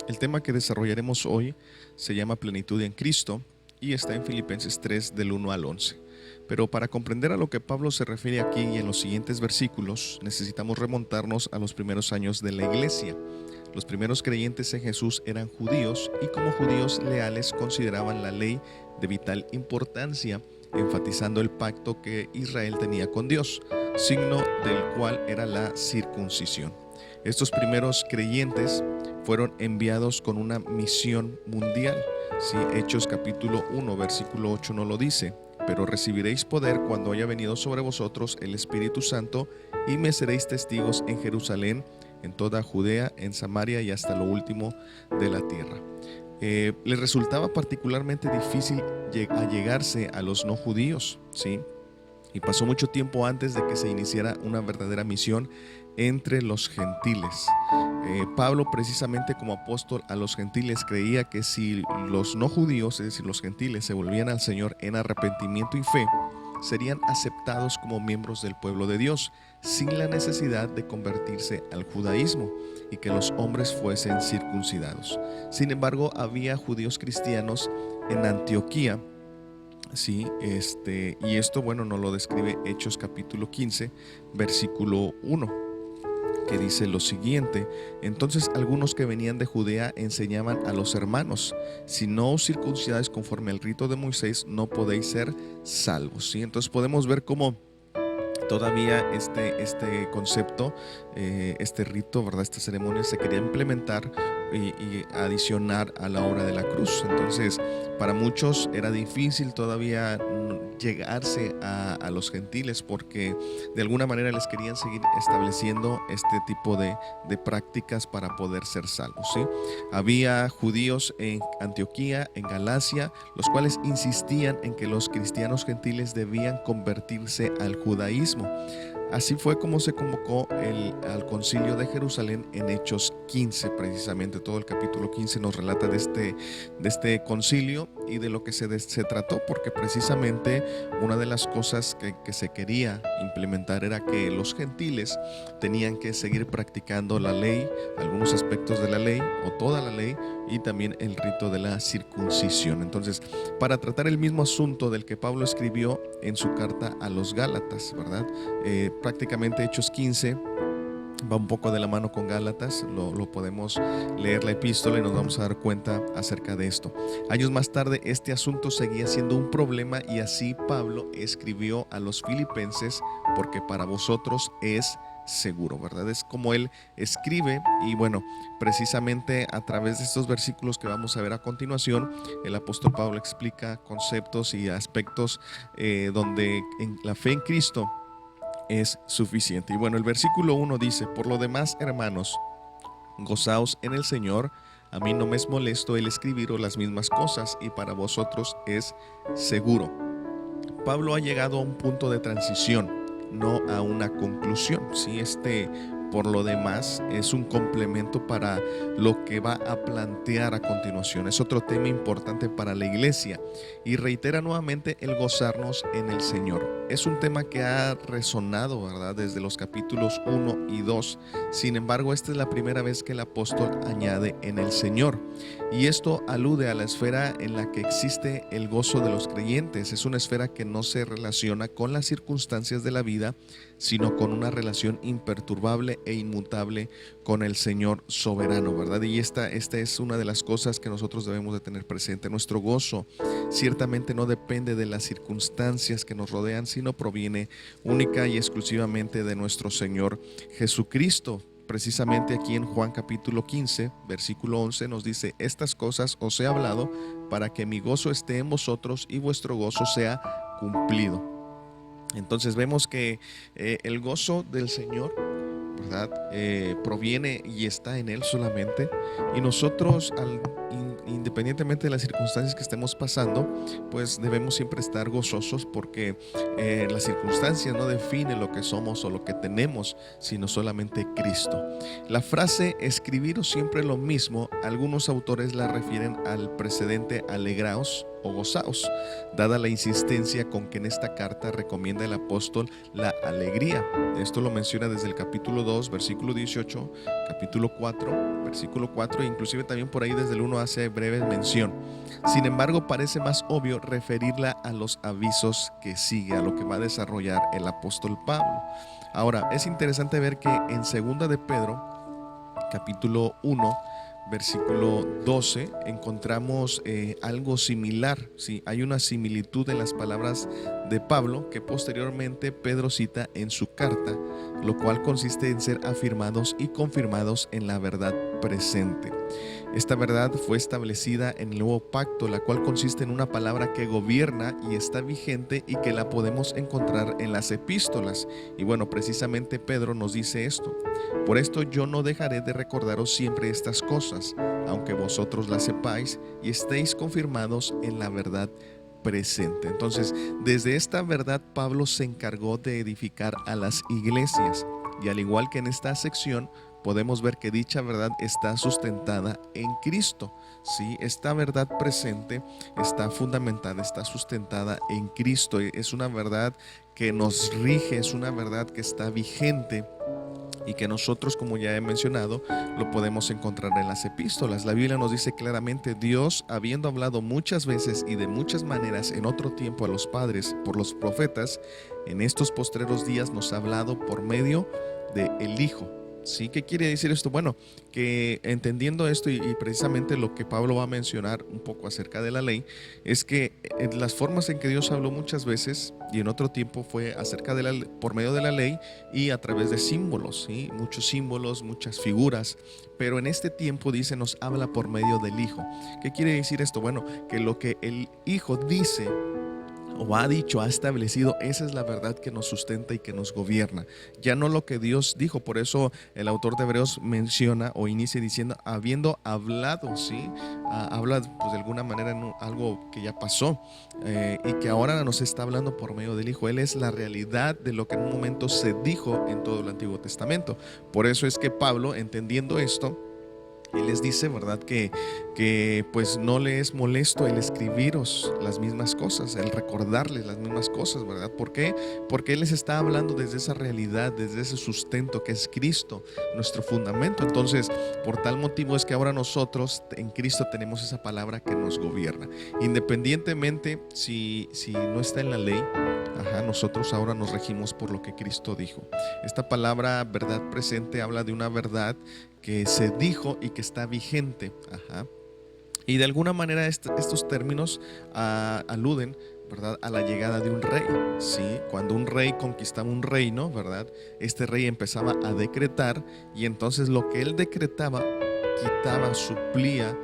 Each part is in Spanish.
El tema que desarrollaremos hoy se llama plenitud en Cristo y está en Filipenses 3 del 1 al 11. Pero para comprender a lo que Pablo se refiere aquí y en los siguientes versículos, necesitamos remontarnos a los primeros años de la iglesia. Los primeros creyentes en Jesús eran judíos y como judíos leales consideraban la ley de vital importancia, enfatizando el pacto que Israel tenía con Dios, signo del cual era la circuncisión. Estos primeros creyentes fueron enviados con una misión mundial. Si Hechos capítulo 1 versículo 8 no lo dice, pero recibiréis poder cuando haya venido sobre vosotros el Espíritu Santo y me seréis testigos en Jerusalén, en toda Judea, en Samaria y hasta lo último de la tierra. Les resultaba particularmente difícil allegarse a los no judíos, ¿sí? Y pasó mucho tiempo antes de que se iniciara una verdadera misión entre los gentiles. Pablo, precisamente como apóstol a los gentiles, creía que si los no judíos, es decir, los gentiles, se volvían al Señor en arrepentimiento y fe, serían aceptados como miembros del pueblo de Dios, sin la necesidad de convertirse al judaísmo y que los hombres fuesen circuncidados. Sin embargo, había judíos cristianos en Antioquía. Sí, y esto, bueno, nos lo describe Hechos capítulo 15, versículo 1, que dice lo siguiente: entonces algunos que venían de Judea enseñaban a los hermanos, si no os circuncidáis conforme al rito de Moisés, no podéis ser salvos. ¿Sí? Entonces podemos ver cómo todavía este concepto, este rito, ¿verdad? Esta ceremonia se quería implementar y adicionar a la obra de la cruz. Entonces, para muchos era difícil todavía llegarse a los gentiles porque de alguna manera les querían seguir estableciendo este tipo de prácticas para poder ser salvos, ¿sí? Había judíos en Antioquía, en Galacia, los cuales insistían en que los cristianos gentiles debían convertirse al judaísmo. Así fue como se convocó al concilio de Jerusalén en Hechos 15, precisamente. Todo el capítulo 15 nos relata de este concilio y de lo que se trató, porque precisamente una de las cosas que se quería implementar era que los gentiles tenían que seguir practicando la ley, algunos aspectos de la ley o toda la ley, y también el rito de la circuncisión. Entonces, para tratar el mismo asunto del que Pablo escribió en su carta a los Gálatas, ¿verdad? Prácticamente Hechos 15 va un poco de la mano con Gálatas, lo podemos leer la epístola y nos vamos a dar cuenta acerca de esto. Años más tarde este asunto seguía siendo un problema y así Pablo escribió a los filipenses: porque para vosotros es seguro, ¿verdad? Es como él escribe. Y bueno, precisamente a través de estos versículos que vamos a ver a continuación, el apóstol Pablo explica conceptos y aspectos donde la fe en Cristo es suficiente. Y bueno, el versículo 1 dice: por lo demás, hermanos, gozaos en el Señor. A mí no me es molesto el escribiros las mismas cosas y para vosotros es seguro. Pablo ha llegado a un punto de transición, no a una conclusión. ¿Sí? Por lo demás, es un complemento para lo que va a plantear a continuación. Es otro tema importante para la iglesia y reitera nuevamente el gozarnos en el Señor. Es un tema que ha resonado, ¿verdad?, desde los capítulos 1 y 2. Sin embargo, esta es la primera vez que el apóstol añade en el Señor. Y esto alude a la esfera en la que existe el gozo de los creyentes. Es una esfera que no se relaciona con las circunstancias de la vida, sino con una relación imperturbable e inmutable con el Señor soberano, ¿verdad? Y esta es una de las cosas que nosotros debemos de tener presente. Nuestro gozo ciertamente no depende de las circunstancias que nos rodean, sino proviene única y exclusivamente de nuestro Señor Jesucristo. Precisamente aquí en Juan capítulo 15, versículo 11 nos dice: estas cosas os he hablado para que mi gozo esté en vosotros y vuestro gozo sea cumplido. Entonces vemos que el gozo del Señor, ¿verdad?, proviene y está en Él solamente. Y nosotros, independientemente de las circunstancias que estemos pasando, pues debemos siempre estar gozosos, porque las circunstancias no definen lo que somos o lo que tenemos, sino solamente Cristo. La frase escribiros siempre lo mismo, algunos autores la refieren al precedente alegraos o gozaos, dada la insistencia con que en esta carta recomienda el apóstol la alegría. Esto lo menciona desde el capítulo 2, versículo 18, capítulo 4, versículo 4, e inclusive también por ahí desde el 1 hace breve mención. Sin embargo, parece más obvio referirla a los avisos que sigue, a lo que va a desarrollar el apóstol Pablo. Ahora, es interesante ver que en 2 de Pedro, capítulo 1, versículo 12, encontramos algo similar, ¿sí? Hay una similitud en las palabras de Pablo que posteriormente Pedro cita en su carta, lo cual consiste en ser afirmados y confirmados en la verdad presente. Esta verdad fue establecida en el nuevo pacto, la cual consiste en una palabra que gobierna y está vigente y que la podemos encontrar en las epístolas. Y bueno, precisamente Pedro nos dice esto: por esto yo no dejaré de recordaros siempre estas cosas, aunque vosotros las sepáis y estéis confirmados en la verdad presente. Entonces, desde esta verdad Pablo se encargó de edificar a las iglesias, y al igual que en esta sección podemos ver que dicha verdad está sustentada en Cristo. Sí, esta verdad presente está fundamentada, está sustentada en Cristo. Es una verdad que nos rige, es una verdad que está vigente y que nosotros, como ya he mencionado, lo podemos encontrar en las epístolas. La Biblia nos dice claramente: Dios, habiendo hablado muchas veces y de muchas maneras en otro tiempo a los padres por los profetas, en estos postreros días nos ha hablado por medio de el Hijo. ¿Sí? ¿Qué quiere decir esto? Bueno, que entendiendo esto y precisamente lo que Pablo va a mencionar un poco acerca de la ley, es que las formas en que Dios habló muchas veces y en otro tiempo fue acerca de por medio de la ley y a través de símbolos, ¿sí? Muchos símbolos, muchas figuras, pero en este tiempo dice nos habla por medio del Hijo. ¿Qué quiere decir esto? Bueno, que lo que el Hijo dice o ha dicho, ha establecido, esa es la verdad que nos sustenta y que nos gobierna, ya no lo que Dios dijo. Por eso el autor de Hebreos menciona o inicia diciendo habiendo hablado, ¿sí? Habla pues de alguna manera en algo que ya pasó y que ahora nos está hablando por medio del Hijo. Él es la realidad de lo que en un momento se dijo en todo el Antiguo Testamento. Por eso es que Pablo, entendiendo esto, él les dice, ¿verdad? Que pues no le es molesto el escribiros las mismas cosas, el recordarles las mismas cosas, ¿verdad? ¿Por qué? Porque Él les está hablando desde esa realidad, desde ese sustento que es Cristo, nuestro fundamento. Entonces, por tal motivo es que ahora nosotros en Cristo tenemos esa palabra que nos gobierna. Independientemente si no está en la ley, nosotros ahora nos regimos por lo que Cristo dijo. Esta palabra verdad presente habla de una verdad que se dijo y que está vigente. Y de alguna manera estos términos aluden, ¿verdad?, a la llegada de un rey. ¿Sí? Cuando un rey conquistaba un reino, ¿verdad?, este rey empezaba a decretar, y entonces lo que él decretaba quitaba, suplía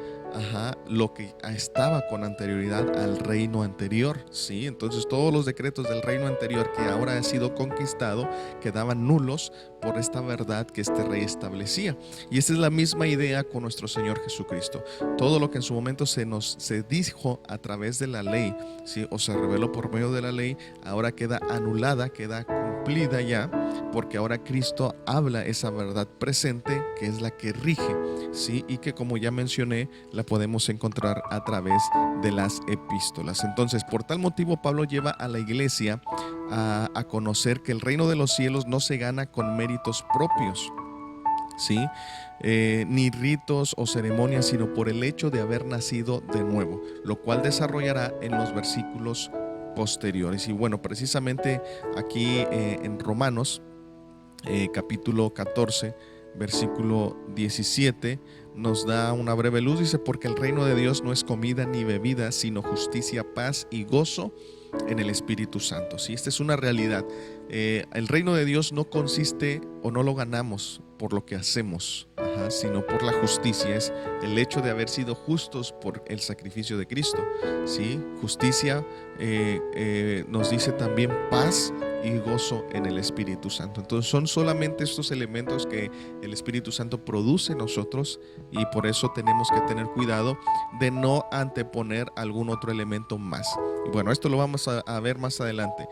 lo que estaba con anterioridad al reino anterior, ¿sí? Entonces todos los decretos del reino anterior que ahora ha sido conquistado quedaban nulos por esta verdad que este rey establecía. Y esta es la misma idea con nuestro Señor Jesucristo. Todo lo que en su momento se dijo a través de la ley, ¿sí?, o se reveló por medio de la ley, ahora queda anulada, queda cumplida ya, porque ahora Cristo habla esa verdad presente que es la que rige, ¿sí? Y que, como ya mencioné, la podemos encontrar a través de las epístolas. Entonces, por tal motivo, Pablo lleva a la iglesia a conocer que el reino de los cielos no se gana con méritos propios, ¿sí? Ni ritos o ceremonias, sino por el hecho de haber nacido de nuevo, lo cual desarrollará en los versículos posteriores. Y bueno, precisamente aquí en Romanos capítulo 14, versículo 17, nos da una breve luz. Dice: porque el reino de Dios no es comida ni bebida, sino justicia, paz y gozo en el Espíritu Santo. ¿Sí? Esta es una realidad. El reino de Dios no consiste o no lo ganamos por lo que hacemos, sino por la justicia. Es el hecho de haber sido justos por el sacrificio de Cristo. ¿Sí? Justicia nos dice también paz y gozo en el Espíritu Santo. Entonces son solamente estos elementos que el Espíritu Santo produce en nosotros, y por eso tenemos que tener cuidado de no anteponer algún otro elemento más. Y bueno, esto lo vamos a ver más adelante.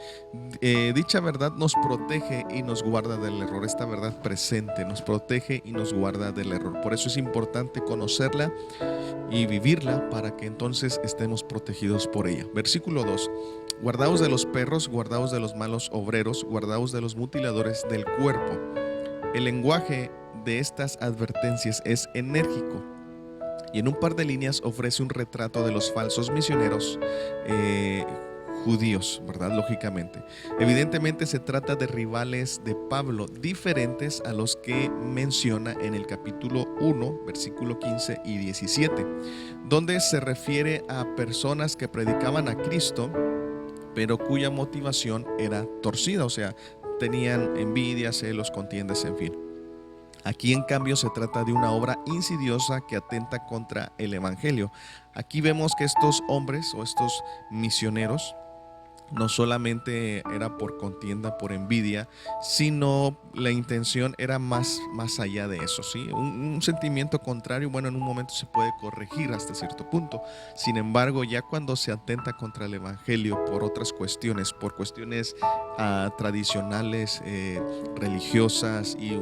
Dicha verdad nos protege y nos guarda del error. Esta verdad presente nos protege y nos guarda del error. Por eso es importante conocerla y vivirla, para que entonces estemos protegidos por ella. Versículo 2: guardaos de los perros, guardaos de los malos obreros, guardaos de los mutiladores del cuerpo. El lenguaje de estas advertencias es enérgico, y en un par de líneas ofrece un retrato de los falsos misioneros judíos, ¿verdad? Lógicamente. Evidentemente se trata de rivales de Pablo, diferentes a los que menciona en el capítulo 1, versículo 15 y 17, donde se refiere a personas que predicaban a Cristo, pero cuya motivación era torcida, o sea, tenían envidia, celos, contiendas, en fin. Aquí en cambio se trata de una obra insidiosa que atenta contra el evangelio. Aquí vemos que estos hombres o estos misioneros no solamente era por contienda, por envidia, sino la intención era más allá de eso, ¿sí? Un sentimiento contrario, bueno, en un momento se puede corregir hasta cierto punto. Sin embargo, ya cuando se atenta contra el evangelio por otras cuestiones, por cuestiones tradicionales, religiosas y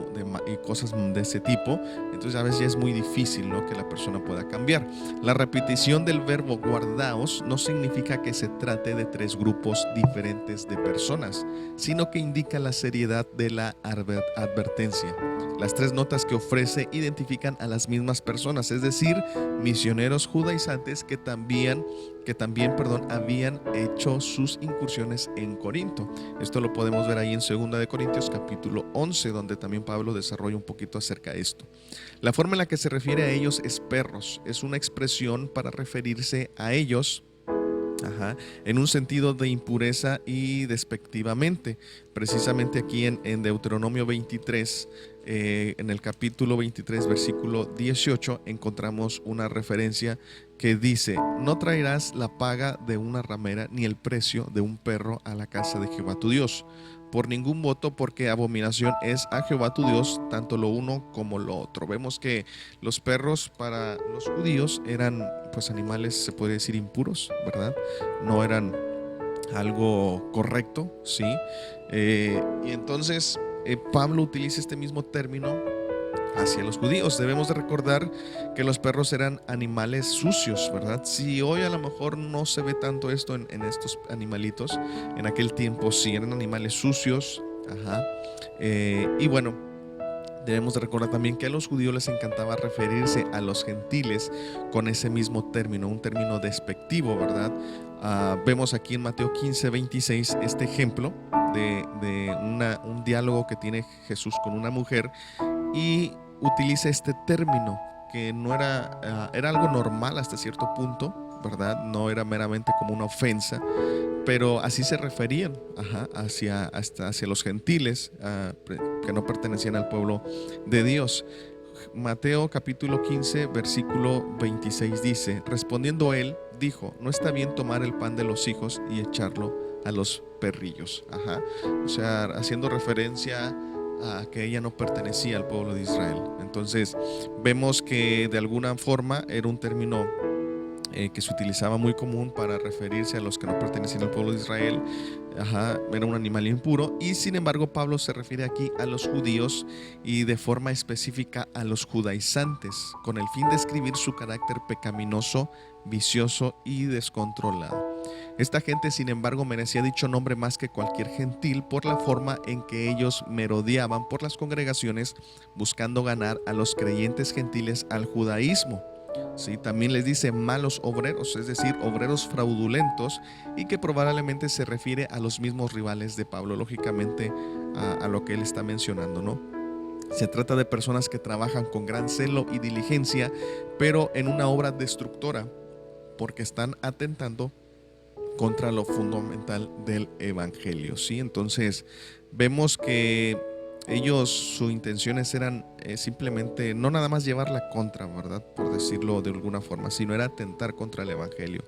cosas de ese tipo, entonces a veces ya es muy difícil, ¿no?, que la persona pueda cambiar. La repetición del verbo guardaos no significa que se trate de tres grupos diferentes de personas, sino que indica la seriedad de la advertencia. Las tres notas que ofrece identifican a las mismas personas, es decir, misioneros judaizantes que también habían hecho sus incursiones en Corinto. Esto lo podemos ver ahí en 2 de Corintios capítulo 11, donde también Pablo desarrolla un poquito acerca de esto. La forma en la que se refiere a ellos es perros, es una expresión para referirse a ellos en un sentido de impureza y despectivamente. Precisamente aquí en Deuteronomio 23, en el capítulo 23, versículo 18, encontramos una referencia que dice: no traerás la paga de una ramera ni el precio de un perro a la casa de Jehová tu Dios, por ningún voto, porque abominación es a Jehová tu Dios tanto lo uno como lo otro. Vemos que los perros para los judíos eran pues animales, se puede decir, impuros, ¿verdad? No eran algo correcto, ¿sí? Y entonces Pablo utiliza este mismo término hacia los judíos. Debemos de recordar que los perros eran animales sucios, ¿verdad? Si hoy a lo mejor no se ve tanto esto en estos animalitos, en aquel tiempo sí eran animales sucios. Y bueno, debemos de recordar también que a los judíos les encantaba referirse a los gentiles con ese mismo término, un término despectivo, ¿verdad? Vemos aquí en Mateo 15, 26 este ejemplo de un diálogo que tiene Jesús con una mujer, y utiliza este término que no era, era algo normal hasta cierto punto, ¿verdad? No era meramente como una ofensa, pero así se referían hacia los gentiles que no pertenecían al pueblo de Dios. Mateo capítulo 15, versículo 26 dice: respondiendo él, dijo: no está bien tomar el pan de los hijos y echarlo a los perrillos. O sea, haciendo referencia a que ella no pertenecía al pueblo de Israel. Entonces vemos que de alguna forma era un término que se utilizaba muy común para referirse a los que no pertenecían al pueblo de Israel. Era un animal impuro, y sin embargo Pablo se refiere aquí a los judíos, y de forma específica a los judaizantes, con el fin de describir su carácter pecaminoso, vicioso y descontrolado. Esta gente, sin embargo, merecía dicho nombre más que cualquier gentil por la forma en que ellos merodeaban por las congregaciones buscando ganar a los creyentes gentiles al judaísmo. Sí, también les dice malos obreros, es decir, obreros fraudulentos, y que probablemente se refiere a los mismos rivales de Pablo, lógicamente a lo que él está mencionando, ¿no? Se trata de personas que trabajan con gran celo y diligencia, pero en una obra destructora, porque están atentando contra lo fundamental del evangelio, ¿sí? Entonces vemos que ellos, sus intenciones eran simplemente, no nada más llevar la contra, ¿verdad? Por decirlo de alguna forma, sino era atentar contra el Evangelio.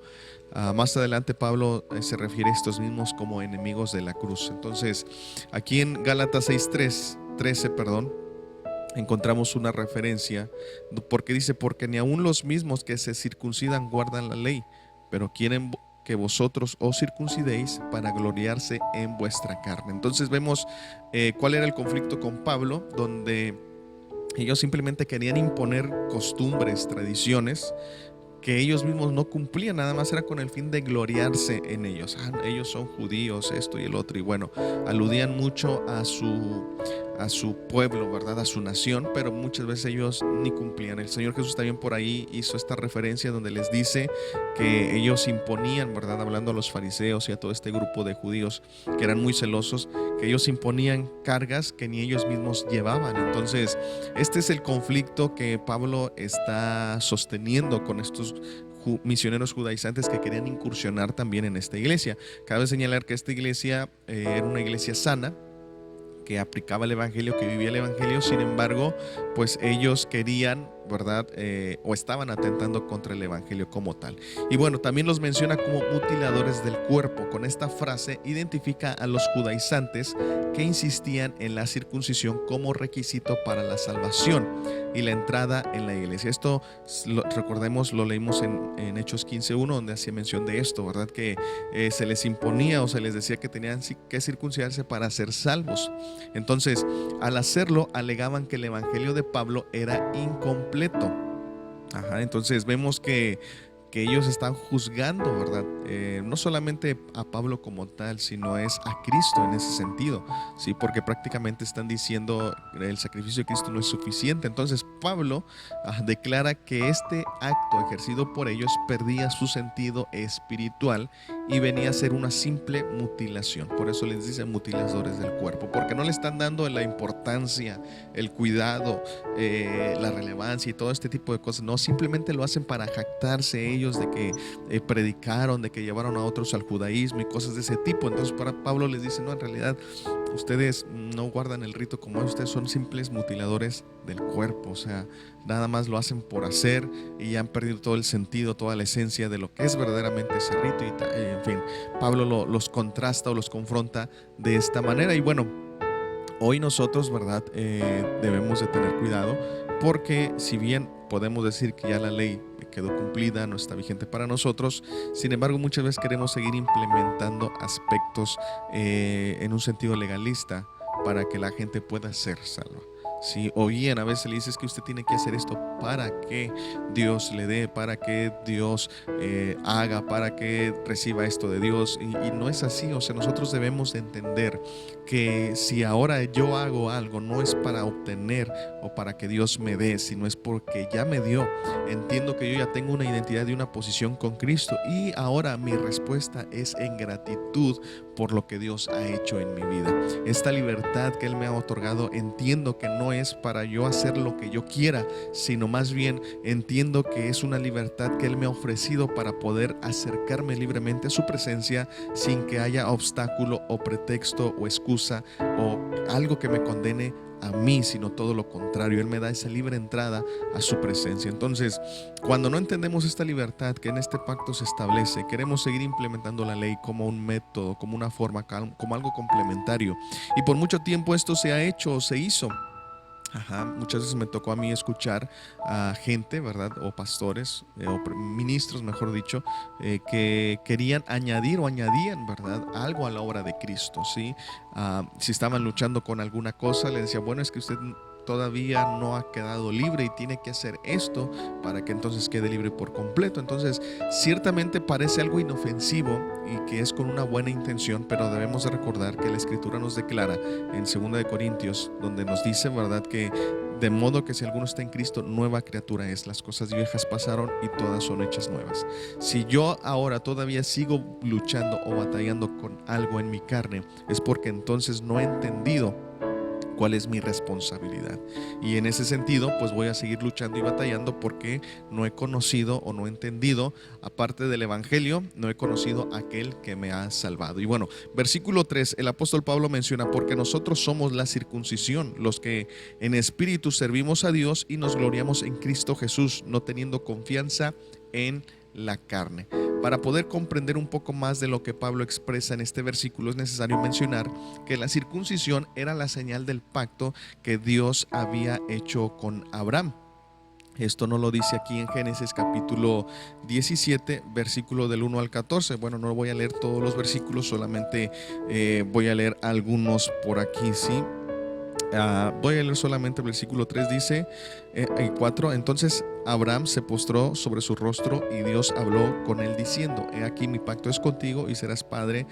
Más adelante Pablo se refiere a estos mismos como enemigos de la cruz. Entonces, aquí en Gálatas 6:13, encontramos una referencia, porque dice: porque ni aun los mismos que se circuncidan guardan la ley, pero quieren que vosotros os circuncidéis para gloriarse en vuestra carne. Entonces vemos cuál era el conflicto con Pablo, donde ellos simplemente querían imponer costumbres, tradiciones que ellos mismos no cumplían, nada más era con el fin de gloriarse en ellos. Ellos son judíos, esto y el otro, y bueno, aludían mucho a su pueblo, ¿verdad? A su nación, pero muchas veces ellos ni cumplían. El Señor Jesús también por ahí hizo esta referencia donde les dice que ellos imponían, ¿verdad? Hablando a los fariseos y a todo este grupo de judíos que eran muy celosos, que ellos imponían cargas que ni ellos mismos llevaban. Entonces, este es el conflicto que Pablo está sosteniendo con estos misioneros judaizantes que querían incursionar también en esta iglesia. Cabe señalar que esta iglesia era una iglesia sana, que aplicaba el evangelio, que vivía el evangelio. Sin embargo, pues ellos querían, ¿verdad? O estaban atentando contra el evangelio como tal. Y bueno, también los menciona como mutiladores del cuerpo. Con esta frase identifica a los judaizantes que insistían en la circuncisión como requisito para la salvación y la entrada en la iglesia. Esto recordemos, lo leímos en Hechos 15:1, donde hacía mención de esto, ¿verdad? Que se les imponía o se les decía que tenían que circuncidarse para ser salvos. Entonces, al hacerlo, alegaban que el evangelio de Pablo era incompleto. Entonces vemos que ellos están juzgando, ¿verdad? No solamente a Pablo como tal, sino es a Cristo en ese sentido, ¿sí? Porque prácticamente están diciendo el sacrificio de Cristo no es suficiente. Entonces Pablo declara que este acto ejercido por ellos perdía su sentido espiritual y venía a ser una simple mutilación. Por eso les dicen mutiladores del cuerpo, porque no le están dando la importancia, el cuidado, la relevancia y todo este tipo de cosas. No, simplemente lo hacen para jactarse ellos de que predicaron, de que llevaron a otros al judaísmo y cosas de ese tipo. Entonces para Pablo les dice: no, en realidad ustedes no guardan el rito como ustedes son simples mutiladores del cuerpo. O sea, nada más lo hacen por hacer y ya han perdido todo el sentido, toda la esencia de lo que es verdaderamente ese rito. En fin, Pablo los contrasta o los confronta de esta manera. Y bueno, hoy nosotros, ¿verdad? Debemos de tener cuidado, porque si bien podemos decir que ya la ley quedó cumplida, no está vigente para nosotros, sin embargo muchas veces queremos seguir implementando aspectos en un sentido legalista para que la gente pueda ser salva. Sí, o bien a veces le dices que usted tiene que hacer esto para que Dios le dé, para que Dios haga, para que reciba esto de Dios, y no es así. O sea, nosotros debemos de entender que si ahora yo hago algo, no es para obtener o para que Dios me dé, sino es porque ya me dio. Entiendo que yo ya tengo una identidad y una posición con Cristo, y ahora mi respuesta es en gratitud por lo que Dios ha hecho en mi vida. Esta libertad que Él me ha otorgado, entiendo que no es para yo hacer lo que yo quiera, sino más bien entiendo que es una libertad que Él me ha ofrecido para poder acercarme libremente a su presencia sin que haya obstáculo o pretexto o excusa o algo que me condene a mí, sino todo lo contrario. Él me da esa libre entrada a su presencia. Entonces, cuando no entendemos esta libertad que en este pacto se establece, queremos seguir implementando la ley como un método, como una forma, como algo complementario. Y por mucho tiempo esto se ha hecho o se hizo. Muchas veces me tocó a mí escuchar a gente, ¿verdad? O pastores, o ministros, mejor dicho, que querían añadir o añadían, ¿verdad? Algo a la obra de Cristo, ¿sí? Si estaban luchando con alguna cosa, le decía: bueno, es que usted todavía no ha quedado libre y tiene que hacer esto para que entonces quede libre por completo. Entonces, ciertamente parece algo inofensivo y que es con una buena intención, pero debemos de recordar que la Escritura nos declara en 2 de Corintios, donde nos dice, ¿verdad?, que de modo que si alguno está en Cristo, nueva criatura es. Las cosas viejas pasaron y todas son hechas nuevas. Si yo ahora todavía sigo luchando o batallando con algo en mi carne, es porque entonces no he entendido cuál es mi responsabilidad. Y en ese sentido, pues voy a seguir luchando y batallando porque no he conocido o no he entendido, aparte del evangelio, no he conocido a aquel que me ha salvado. Y bueno, versículo 3, el apóstol Pablo menciona: porque nosotros somos la circuncisión, los que en espíritu servimos a Dios y nos gloriamos en Cristo Jesús, no teniendo confianza en la carne. Para poder comprender un poco más de lo que Pablo expresa en este versículo, es necesario mencionar que la circuncisión era la señal del pacto que Dios había hecho con Abraham. Esto no lo dice aquí en Génesis capítulo 17, versículo del 1 al 14. Bueno, no voy a leer todos los versículos, solamente voy a leer algunos por aquí, ¿sí? Voy a leer solamente el versículo 3, dice, y 4, entonces Abraham se postró sobre su rostro y Dios habló con él diciendo: he aquí mi pacto es contigo y serás padre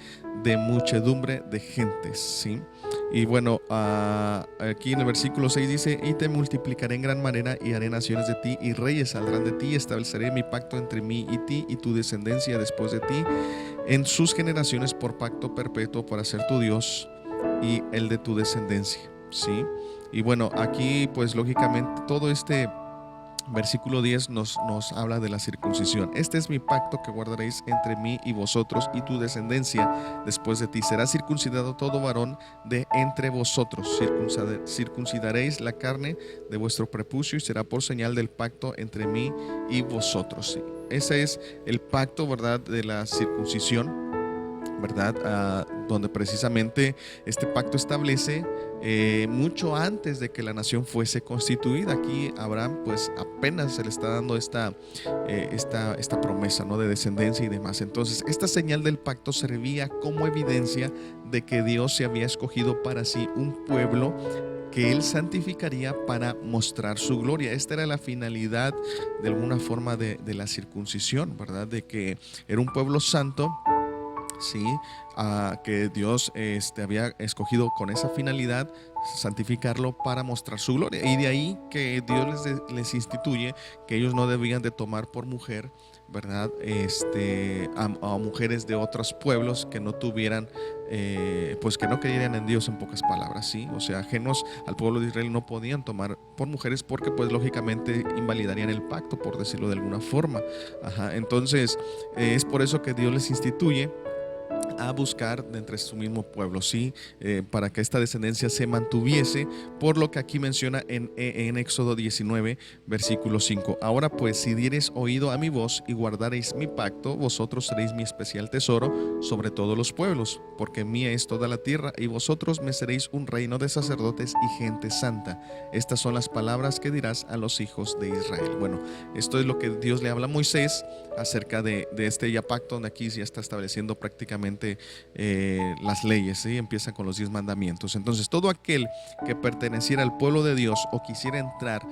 de muchedumbre de gentes, ¿sí? Y bueno, aquí en el versículo 6 dice: y te multiplicaré en gran manera y haré naciones de ti y reyes saldrán de ti, y estableceré mi pacto entre mí y ti y tu descendencia después de ti en sus generaciones por pacto perpetuo para ser tu Dios y el de tu descendencia. Sí, y bueno, aquí pues lógicamente todo este versículo 10 nos habla de la circuncisión. Este es mi pacto que guardaréis entre mí y vosotros y tu descendencia después de ti. Será circuncidado todo varón de entre vosotros. Circuncidaréis la carne de vuestro prepucio y será por señal del pacto entre mí y vosotros. Sí. Ese es el pacto, ¿verdad?, de la circuncisión, ¿verdad? Donde precisamente este pacto establece mucho antes de que la nación fuese constituida. Aquí Abraham pues apenas se le está dando esta promesa, ¿no?, de descendencia y demás. Entonces esta señal del pacto servía como evidencia de que Dios se había escogido para sí un pueblo que él santificaría para mostrar su gloria. Esta era la finalidad de alguna forma de la circuncisión, ¿verdad? De que era un pueblo santo, sí, que Dios había escogido con esa finalidad, santificarlo para mostrar su gloria. Y de ahí que Dios les instituye que ellos no debían de tomar por mujer, ¿verdad?, a mujeres de otros pueblos que no tuvieran, pues que no creyeran en Dios, en pocas palabras, ¿sí? O sea, ajenos al pueblo de Israel no podían tomar por mujeres porque pues lógicamente invalidarían el pacto, por decirlo de alguna forma. Entonces es por eso que Dios les instituye a buscar de entre su mismo pueblo, ¿sí? Para que esta descendencia se mantuviese, por lo que aquí menciona en Éxodo 19, versículo 5. Ahora pues, si diereis oído a mi voz y guardareis mi pacto, vosotros seréis mi especial tesoro sobre todos los pueblos, porque mía es toda la tierra, y vosotros me seréis un reino de sacerdotes y gente santa. Estas son las palabras que dirás a los hijos de Israel. Bueno, esto es lo que Dios le habla a Moisés acerca de este ya pacto, donde aquí ya está estableciendo prácticamente las leyes, ¿sí? Empieza con los 10 mandamientos. Entonces todo aquel que perteneciera al pueblo de Dios o quisiera entrar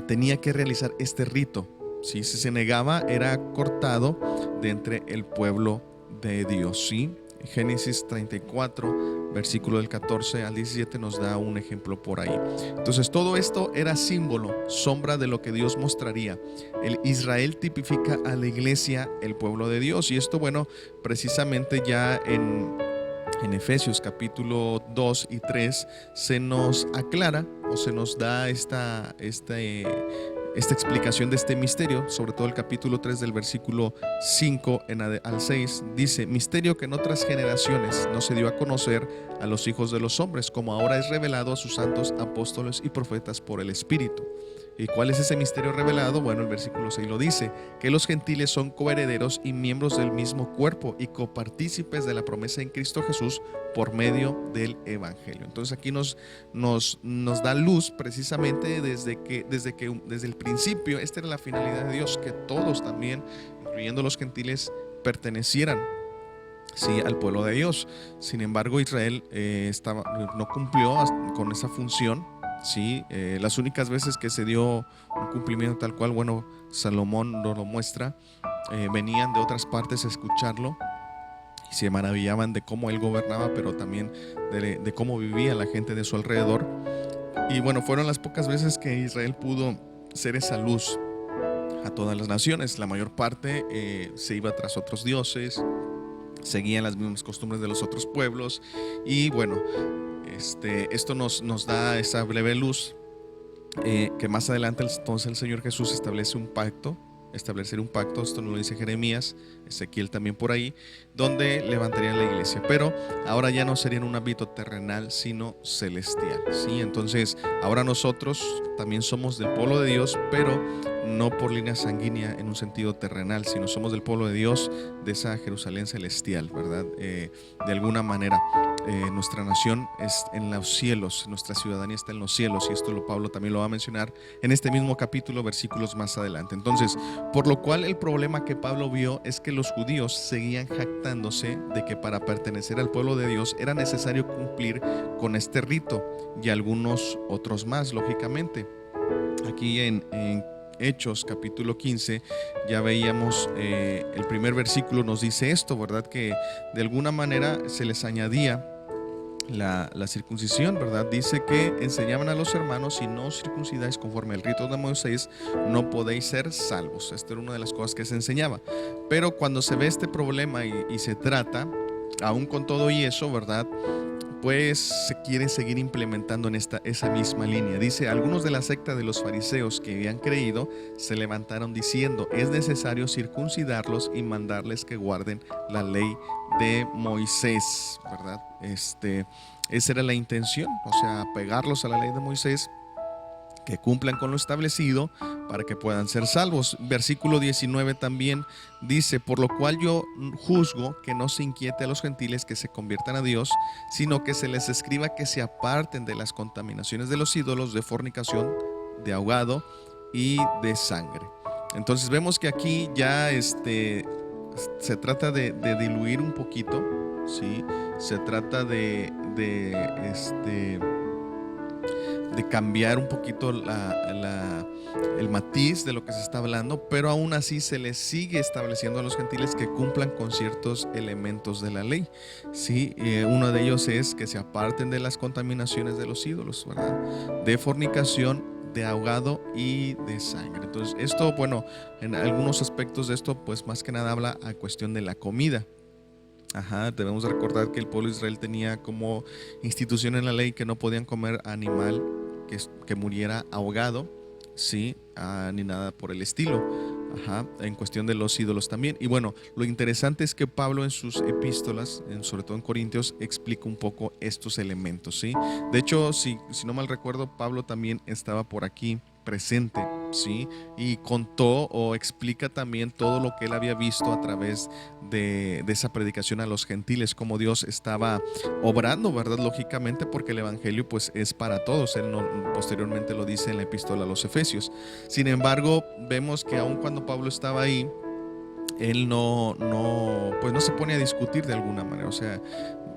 tenía que realizar este rito, ¿sí? Si se negaba, era cortado de entre el pueblo de Dios, ¿sí? Génesis 34, versículo del 14 al 17 nos da un ejemplo por ahí. Entonces todo esto era símbolo, sombra de lo que Dios mostraría. El Israel tipifica a la iglesia, el pueblo de Dios, y esto, bueno, precisamente ya en Efesios capítulo 2 y 3 se nos aclara o se nos da esta explicación de este misterio. Sobre todo el capítulo 3 del versículo 5 al 6 dice: misterio que en otras generaciones no se dio a conocer a los hijos de los hombres, como ahora es revelado a sus santos apóstoles y profetas por el Espíritu. ¿Y cuál es ese misterio revelado? Bueno, el versículo 6 lo dice: que los gentiles son coherederos y miembros del mismo cuerpo y copartícipes de la promesa en Cristo Jesús por medio del Evangelio. Entonces aquí nos da luz precisamente desde el principio. Esta era la finalidad de Dios, que todos también, incluyendo los gentiles, pertenecieran, sí, al pueblo de Dios. Sin embargo, Israel no cumplió con esa función. Sí, las únicas veces que se dio un cumplimiento tal cual, bueno, Salomón nos lo muestra, venían de otras partes a escucharlo y se maravillaban de cómo él gobernaba, pero también de cómo vivía la gente de su alrededor. Y bueno, fueron las pocas veces que Israel pudo ser esa luz a todas las naciones. La mayor parte se iba tras otros dioses, seguían las mismas costumbres de los otros pueblos, y bueno, Esto nos da esa breve luz, que más adelante entonces el Señor Jesús establece un pacto. Establecer un pacto, esto nos lo dice Jeremías, Ezequiel también por ahí, donde levantarían la iglesia, pero ahora ya no sería en un ámbito terrenal, sino celestial, ¿sí? Entonces ahora nosotros también somos del pueblo de Dios, pero no por línea sanguínea en un sentido terrenal, sino somos del pueblo de Dios, de esa Jerusalén celestial, ¿verdad? De alguna manera nuestra nación es en los cielos, nuestra ciudadanía está en los cielos, y esto Pablo también lo va a mencionar en este mismo capítulo, versículos más adelante. Entonces, por lo cual el problema que Pablo vio es que los judíos seguían jactándose de que para pertenecer al pueblo de Dios era necesario cumplir con este rito y algunos otros más, lógicamente. Aquí en Hechos capítulo 15 ya veíamos, el primer versículo nos dice esto, ¿verdad? Que de alguna manera se les añadía la circuncisión, ¿verdad? Dice que enseñaban a los hermanos: si no os circuncidáis conforme al rito de Moisés, no podéis ser salvos. Esta era una de las cosas que se enseñaba. Pero cuando se ve este problema y se trata, aún con todo y eso, ¿verdad?, pues se quiere seguir implementando en esa misma línea. Dice: algunos de la secta de los fariseos que habían creído se levantaron diciendo: es necesario circuncidarlos y mandarles que guarden la ley de Moisés, ¿verdad? Esa era la intención, o sea, pegarlos a la ley de Moisés, que cumplan con lo establecido para que puedan ser salvos. Versículo 19 también dice: por lo cual yo juzgo que no se inquiete a los gentiles que se conviertan a Dios, sino que se les escriba que se aparten de las contaminaciones de los ídolos, de fornicación, de ahogado y de sangre. Entonces vemos que aquí ya se trata de diluir un poquito, ¿sí? Se trata de cambiar un poquito el matiz de lo que se está hablando, pero aún así se les sigue estableciendo a los gentiles que cumplan con ciertos elementos de la ley, ¿sí? Uno de ellos es que se aparten de las contaminaciones de los ídolos, ¿verdad?, de fornicación, de ahogado y de sangre. Entonces esto, bueno, en algunos aspectos de esto, pues más que nada habla a cuestión de la comida. Debemos recordar que el pueblo de Israel tenía como institución en la ley que no podían comer animal que muriera ahogado, ¿sí? Ni nada por el estilo. En cuestión de los ídolos también. Y bueno, lo interesante es que Pablo en sus epístolas, sobre todo en Corintios, explica un poco estos elementos, ¿sí? De hecho, si no mal recuerdo, Pablo también estaba por aquí presente, ¿sí? Y contó o explica también todo lo que él había visto a través de esa predicación a los gentiles, cómo Dios estaba obrando, ¿verdad? Lógicamente, porque el evangelio pues es para todos. Él posteriormente lo dice en la epístola a los Efesios. Sin embargo, vemos que aun cuando Pablo estaba ahí, él pues no se pone a discutir de alguna manera. O sea,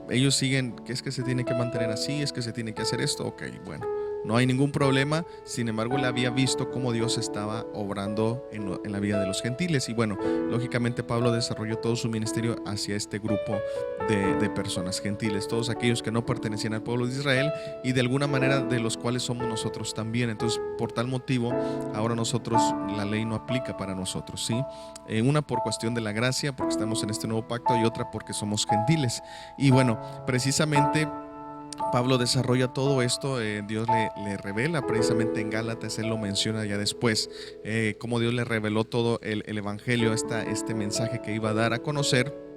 ellos siguen que es que se tiene que mantener así, es que se tiene que hacer esto. Ok, bueno, no hay ningún problema. Sin embargo, él había visto cómo Dios estaba obrando en la vida de los gentiles. Y bueno, lógicamente Pablo desarrolló todo su ministerio hacia este grupo de personas gentiles, todos aquellos que no pertenecían al pueblo de Israel y de alguna manera de los cuales somos nosotros también. Entonces, por tal motivo, ahora nosotros, la ley no aplica para nosotros, ¿sí? Una por cuestión de la gracia, porque estamos en este nuevo pacto, y otra porque somos gentiles. Y bueno, precisamente Pablo desarrolla todo esto. Dios le revela precisamente en Gálatas, él lo menciona ya después, cómo Dios le reveló todo el evangelio, este mensaje que iba a dar a conocer.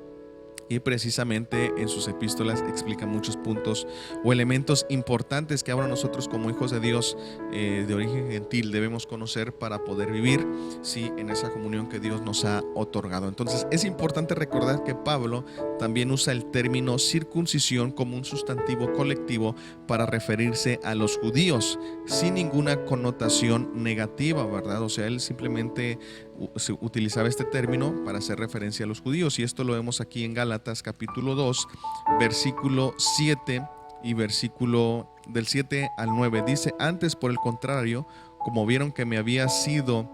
Y precisamente en sus epístolas explica muchos puntos o elementos importantes que ahora nosotros como hijos de Dios de origen gentil debemos conocer para poder vivir, ¿sí?, en esa comunión que Dios nos ha otorgado. Entonces es importante recordar que Pablo también usa el término circuncisión como un sustantivo colectivo para referirse a los judíos sin ninguna connotación negativa, ¿verdad? O sea, él simplemente se utilizaba este término para hacer referencia a los judíos, y esto lo vemos aquí en Gálatas capítulo 2 versículo 7 y versículo del 7 al 9. Dice: antes, por el contrario, como vieron que me había sido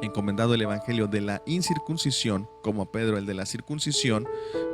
encomendado el evangelio de la incircuncisión, como a Pedro el de la circuncisión,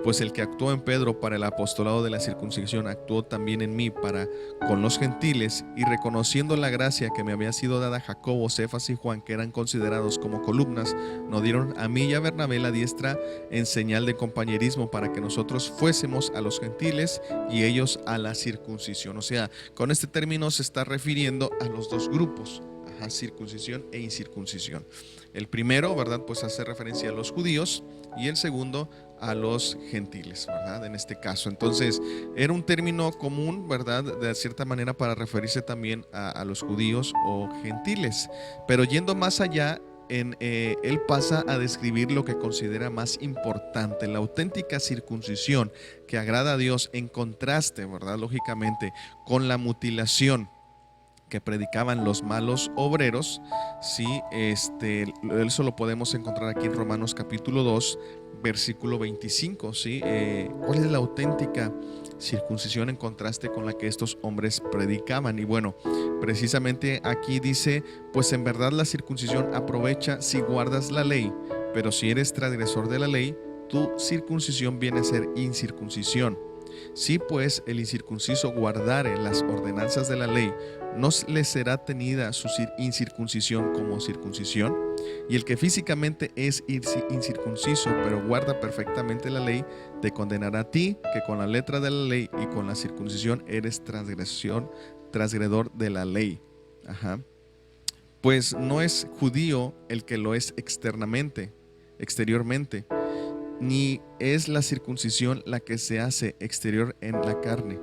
pues el que actuó en Pedro para el apostolado de la circuncisión actuó también en mí para con los gentiles, y reconociendo la gracia que me había sido dada a Jacobo, Cefas y Juan, que eran considerados como columnas, nos dieron a mí y a Bernabé la diestra en señal de compañerismo, para que nosotros fuésemos a los gentiles y ellos a la circuncisión. O sea, con este término se está refiriendo a los dos grupos, circuncisión e incircuncisión. El primero, ¿verdad?, pues hace referencia a los judíos, y el segundo a los gentiles, ¿verdad?, en este caso. Entonces, era un término común, ¿verdad?, de cierta manera para referirse también a los judíos o gentiles. Pero yendo más allá, él pasa a describir lo que considera más importante, la auténtica circuncisión que agrada a Dios, en contraste, ¿verdad?, lógicamente, con la mutilación que predicaban los malos obreros. Sí, eso lo podemos encontrar aquí en Romanos capítulo 2, versículo 25. ¿Sí? ¿Cuál es la auténtica circuncisión en contraste con la que estos hombres predicaban? Y bueno, precisamente aquí dice, pues en verdad la circuncisión aprovecha si guardas la ley, pero si eres transgresor de la ley, tu circuncisión viene a ser incircuncisión. Si pues el incircunciso guardare las ordenanzas de la ley, ¿no le será tenida su incircuncisión como circuncisión? Y el que físicamente es incircunciso, pero guarda perfectamente la ley, te condenará a ti, que con la letra de la ley y con la circuncisión eres transgredor de la ley. Pues no es judío el que lo es exteriormente, ni es la circuncisión la que se hace exterior en la carne,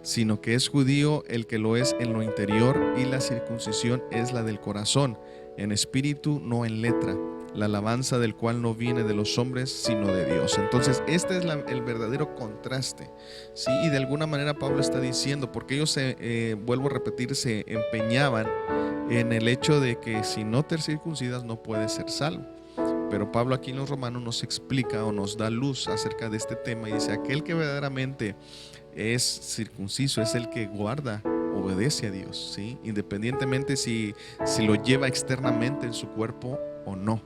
sino que es judío el que lo es en lo interior, y la circuncisión es la del corazón, en espíritu, no en letra, la alabanza del cual no viene de los hombres, sino de Dios. Entonces, este es el verdadero contraste, ¿sí? Y de alguna manera Pablo está diciendo, porque ellos, vuelvo a repetir, se empeñaban en el hecho de que si no te circuncidas no puedes ser salvo. Pero Pablo aquí en los Romanos nos explica o nos da luz acerca de este tema, y dice, aquel que verdaderamente es circunciso es el que guarda, obedece a Dios, ¿sí? Independientemente si lo lleva externamente en su cuerpo o no.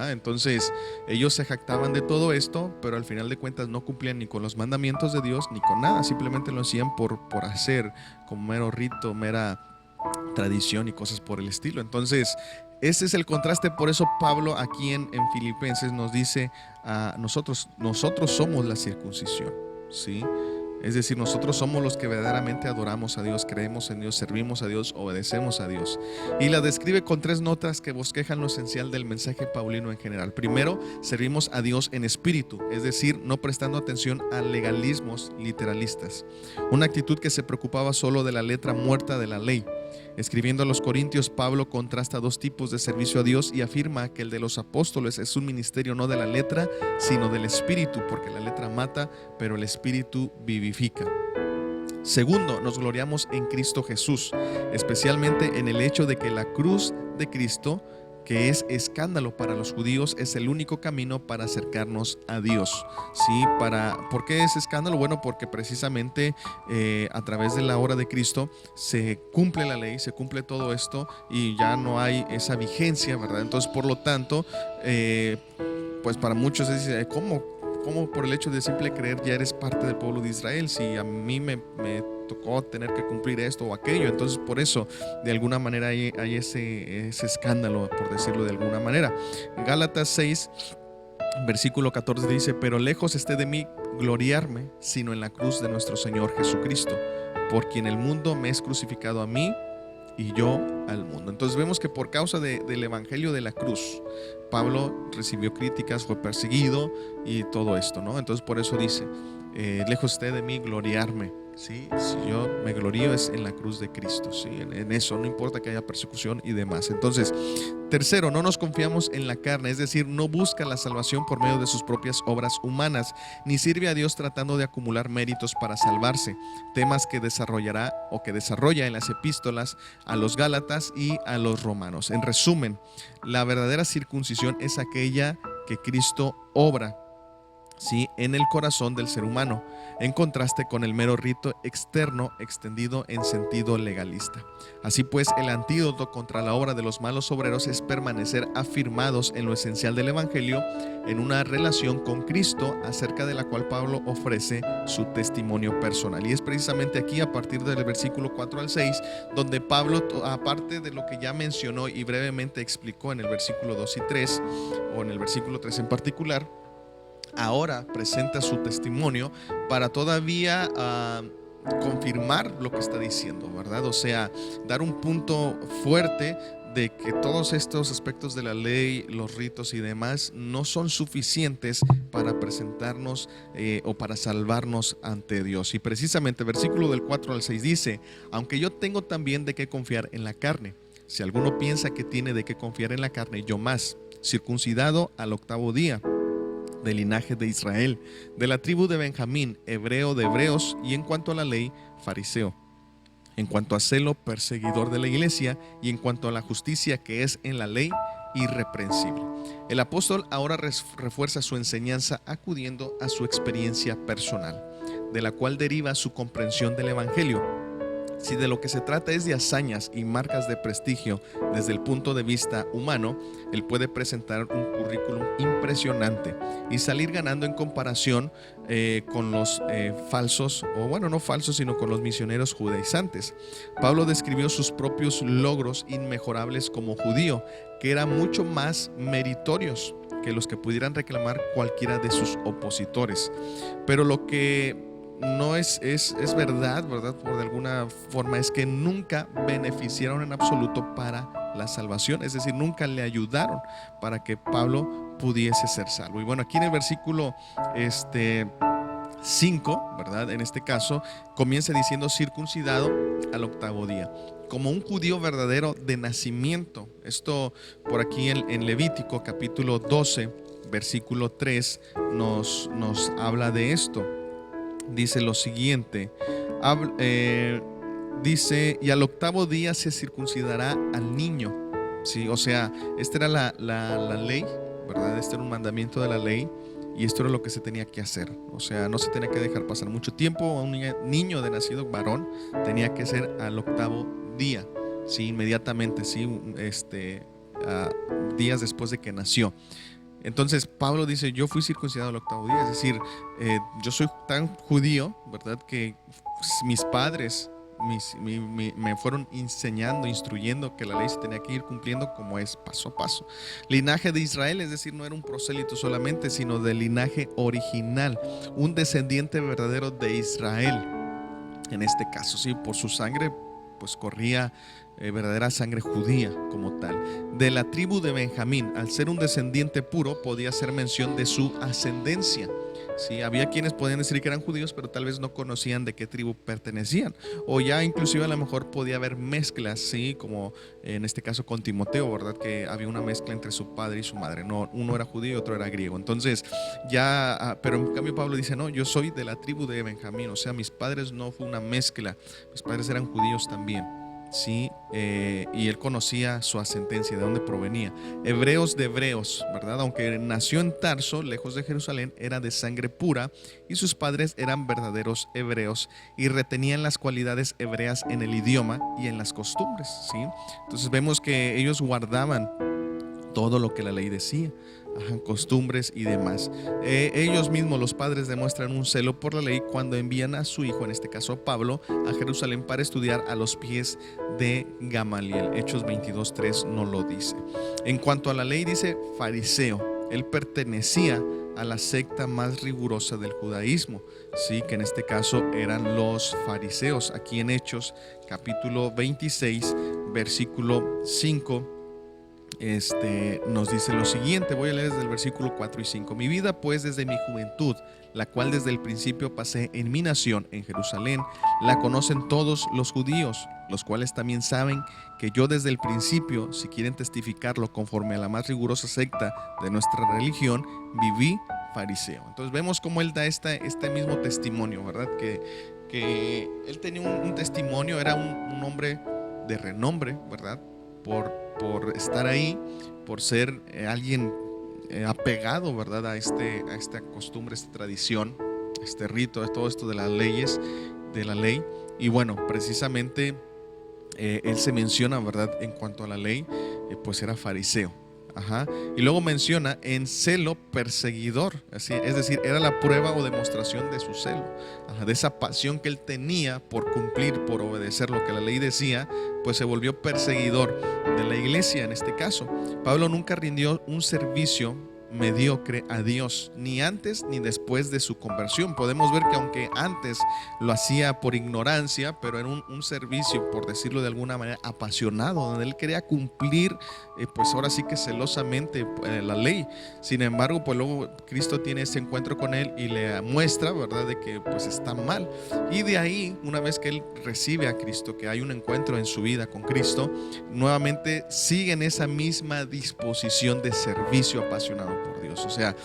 Entonces ellos se jactaban de todo esto, pero al final de cuentas no cumplían ni con los mandamientos de Dios ni con nada, simplemente lo hacían por hacer, como mero rito, mera tradición y cosas por el estilo. Entonces ese es el contraste. Por eso Pablo aquí en Filipenses nos dice, nosotros somos la circuncisión, ¿sí? Es decir, nosotros somos los que verdaderamente adoramos a Dios, creemos en Dios, servimos a Dios, obedecemos a Dios. Y la describe con 3 notas que bosquejan lo esencial del mensaje paulino en general. Primero, servimos a Dios en espíritu, es decir, no prestando atención a legalismos literalistas, una actitud que se preocupaba solo de la letra muerta de la ley. Escribiendo a los Corintios, Pablo contrasta 2 tipos de servicio a Dios y afirma que el de los apóstoles es un ministerio no de la letra, sino del espíritu, porque la letra mata, pero el espíritu vivifica. Segundo, nos gloriamos en Cristo Jesús, especialmente en el hecho de que la cruz de Cristo, que es escándalo para los judíos, es el único camino para acercarnos a Dios. ¿Sí? ¿Por qué es escándalo? Bueno, porque precisamente a través de la obra de Cristo se cumple la ley, se cumple todo esto y ya no hay esa vigencia, ¿verdad? Entonces, por lo tanto, pues para muchos es decir, ¿cómo por el hecho de simple creer ya eres parte del pueblo de Israel? Si a mí me tocó tener que cumplir esto o aquello. Entonces por eso de alguna manera hay ese escándalo, por decirlo de alguna manera. Gálatas 6 versículo 14 dice, pero lejos esté de mí gloriarme, sino en la cruz de nuestro Señor Jesucristo, por quien el mundo me es crucificado a mí y yo al mundo. Entonces vemos que por causa del evangelio de la cruz, Pablo recibió críticas, fue perseguido y todo esto, ¿no? Entonces por eso dice, lejos esté de mí gloriarme, ¿sí? Si yo me glorío es en la cruz de Cristo, ¿sí? En eso, no importa que haya persecución y demás. Entonces, tercero, no nos confiamos en la carne, es decir, no busca la salvación por medio de sus propias obras humanas, ni sirve a Dios tratando de acumular méritos para salvarse, temas que desarrolla en las epístolas a los Gálatas y a los Romanos. En resumen, la verdadera circuncisión es aquella que Cristo obra, ¿sí?, en el corazón del ser humano, en contraste con el mero rito externo extendido en sentido legalista. Así pues, el antídoto contra la obra de los malos obreros es permanecer afirmados en lo esencial del Evangelio, en una relación con Cristo, acerca de la cual Pablo ofrece su testimonio personal. Y es precisamente aquí, a partir del versículo 4 al 6, donde Pablo, aparte de lo que ya mencionó y brevemente explicó en el versículo 2 y 3, o en el versículo 3 en particular, ahora presenta su testimonio para todavía confirmar lo que está diciendo, ¿verdad? O sea, dar un punto fuerte de que todos estos aspectos de la ley, los ritos y demás no son suficientes para presentarnos o para salvarnos ante Dios. Y precisamente el versículo del 4 al 6 dice: aunque yo tengo también de qué confiar en la carne, si alguno piensa que tiene de qué confiar en la carne, yo más, circuncidado al 8º día, del linaje de Israel, de la tribu de Benjamín, hebreo de hebreos, y en cuanto a la ley, fariseo, en cuanto a celo, perseguidor de la iglesia, y en cuanto a la justicia que es en la ley, irreprensible. El apóstol ahora refuerza su enseñanza acudiendo a su experiencia personal, de la cual deriva su comprensión del Evangelio. Si de lo que se trata es de hazañas y marcas de prestigio desde el punto de vista humano, él puede presentar un currículum impresionante y salir ganando en comparación con los falsos, o bueno, no falsos, sino con los misioneros judaizantes. Pablo describió sus propios logros inmejorables como judío, que eran mucho más meritorios que los que pudieran reclamar cualquiera de sus opositores. Pero lo que no es verdad, por de alguna forma, es que nunca beneficiaron en absoluto para la salvación, es decir, nunca le ayudaron para que Pablo pudiese ser salvo. Y bueno, aquí en el versículo 5, ¿verdad? En este caso, comienza diciendo circuncidado al 8º día, como un judío verdadero de nacimiento. Esto por aquí en Levítico capítulo 12, versículo 3, nos habla de esto. Dice lo siguiente, dice: y al 8º día se circuncidará al niño. ¿Sí? O sea, esta era la ley, ¿verdad? Este era un mandamiento de la ley, y esto era lo que se tenía que hacer. O sea, no se tenía que dejar pasar mucho tiempo. A un niño de nacido varón tenía que ser al 8º día, ¿sí? Inmediatamente, ¿sí? Días después de que nació. Entonces Pablo dice: yo fui circuncidado al 8º día, es decir, yo soy tan judío, ¿verdad?, que mis padres me fueron enseñando, instruyendo que la ley se tenía que ir cumpliendo como es, paso a paso. Linaje de Israel, es decir, no era un prosélito solamente, sino del linaje original, un descendiente verdadero de Israel. En este caso, sí, por su sangre pues corría verdadera sangre judía como tal. De la tribu de Benjamín, al ser un descendiente puro, podía hacer mención de su ascendencia. Sí, había quienes podían decir que eran judíos, pero tal vez no conocían de qué tribu pertenecían, o ya inclusive a lo mejor podía haber mezclas, sí, como en este caso con Timoteo, ¿verdad?, que había una mezcla entre su padre y su madre. No, uno era judío y otro era griego. Entonces ya, pero en cambio Pablo dice: no, yo soy de la tribu de Benjamín, o sea, mis padres no fue una mezcla, mis padres eran judíos también. Sí, y él conocía su ascendencia, de dónde provenía. Hebreos de hebreos, ¿verdad? Aunque nació en Tarso, lejos de Jerusalén, era de sangre pura, y sus padres eran verdaderos hebreos y retenían las cualidades hebreas en el idioma y en las costumbres, ¿sí? Entonces vemos que ellos guardaban todo lo que la ley decía, costumbres y demás. Ellos mismos, los padres, demuestran un celo por la ley cuando envían a su hijo, en este caso Pablo, a Jerusalén para estudiar a los pies de Gamaliel. Hechos 22:3 nos lo dice. En cuanto a la ley, dice fariseo. Él pertenecía a la secta más rigurosa del judaísmo, sí, que en este caso eran los fariseos. Aquí en Hechos capítulo 26, versículo 5, nos dice lo siguiente. Voy a leer desde el versículo 4 y 5. Mi vida pues desde mi juventud, la cual desde el principio pasé en mi nación, en Jerusalén, la conocen todos los judíos, los cuales también saben que yo desde el principio, si quieren testificarlo conforme a la más rigurosa secta de nuestra religión, viví fariseo. Entonces vemos cómo él da este mismo testimonio, ¿verdad? Que él tenía un testimonio, era un hombre de renombre, ¿verdad? Por estar ahí, por ser alguien apegado, ¿verdad?, a esta costumbre, esta tradición, este rito, todo esto de las leyes, de la ley. Y bueno, precisamente él se menciona, ¿verdad?, en cuanto a la ley, pues era fariseo. Ajá. Y luego menciona en celo perseguidor, así, es decir, era la prueba o demostración de su celo, ajá, de esa pasión que él tenía por cumplir, por obedecer lo que la ley decía, pues se volvió perseguidor de la iglesia en este caso. Pablo nunca rindió un servicio mediocre a Dios, ni antes ni después de su conversión. Podemos ver que aunque antes lo hacía por ignorancia, pero era un servicio, por decirlo de alguna manera, apasionado, donde él quería cumplir, pues ahora sí que celosamente la ley. Sin embargo, pues luego Cristo tiene ese encuentro con él y le muestra, ¿verdad?, de que pues está mal. Y de ahí, una vez que él recibe a Cristo, que hay un encuentro en su vida con Cristo, nuevamente sigue en esa misma disposición de servicio apasionado por Dios. O sea,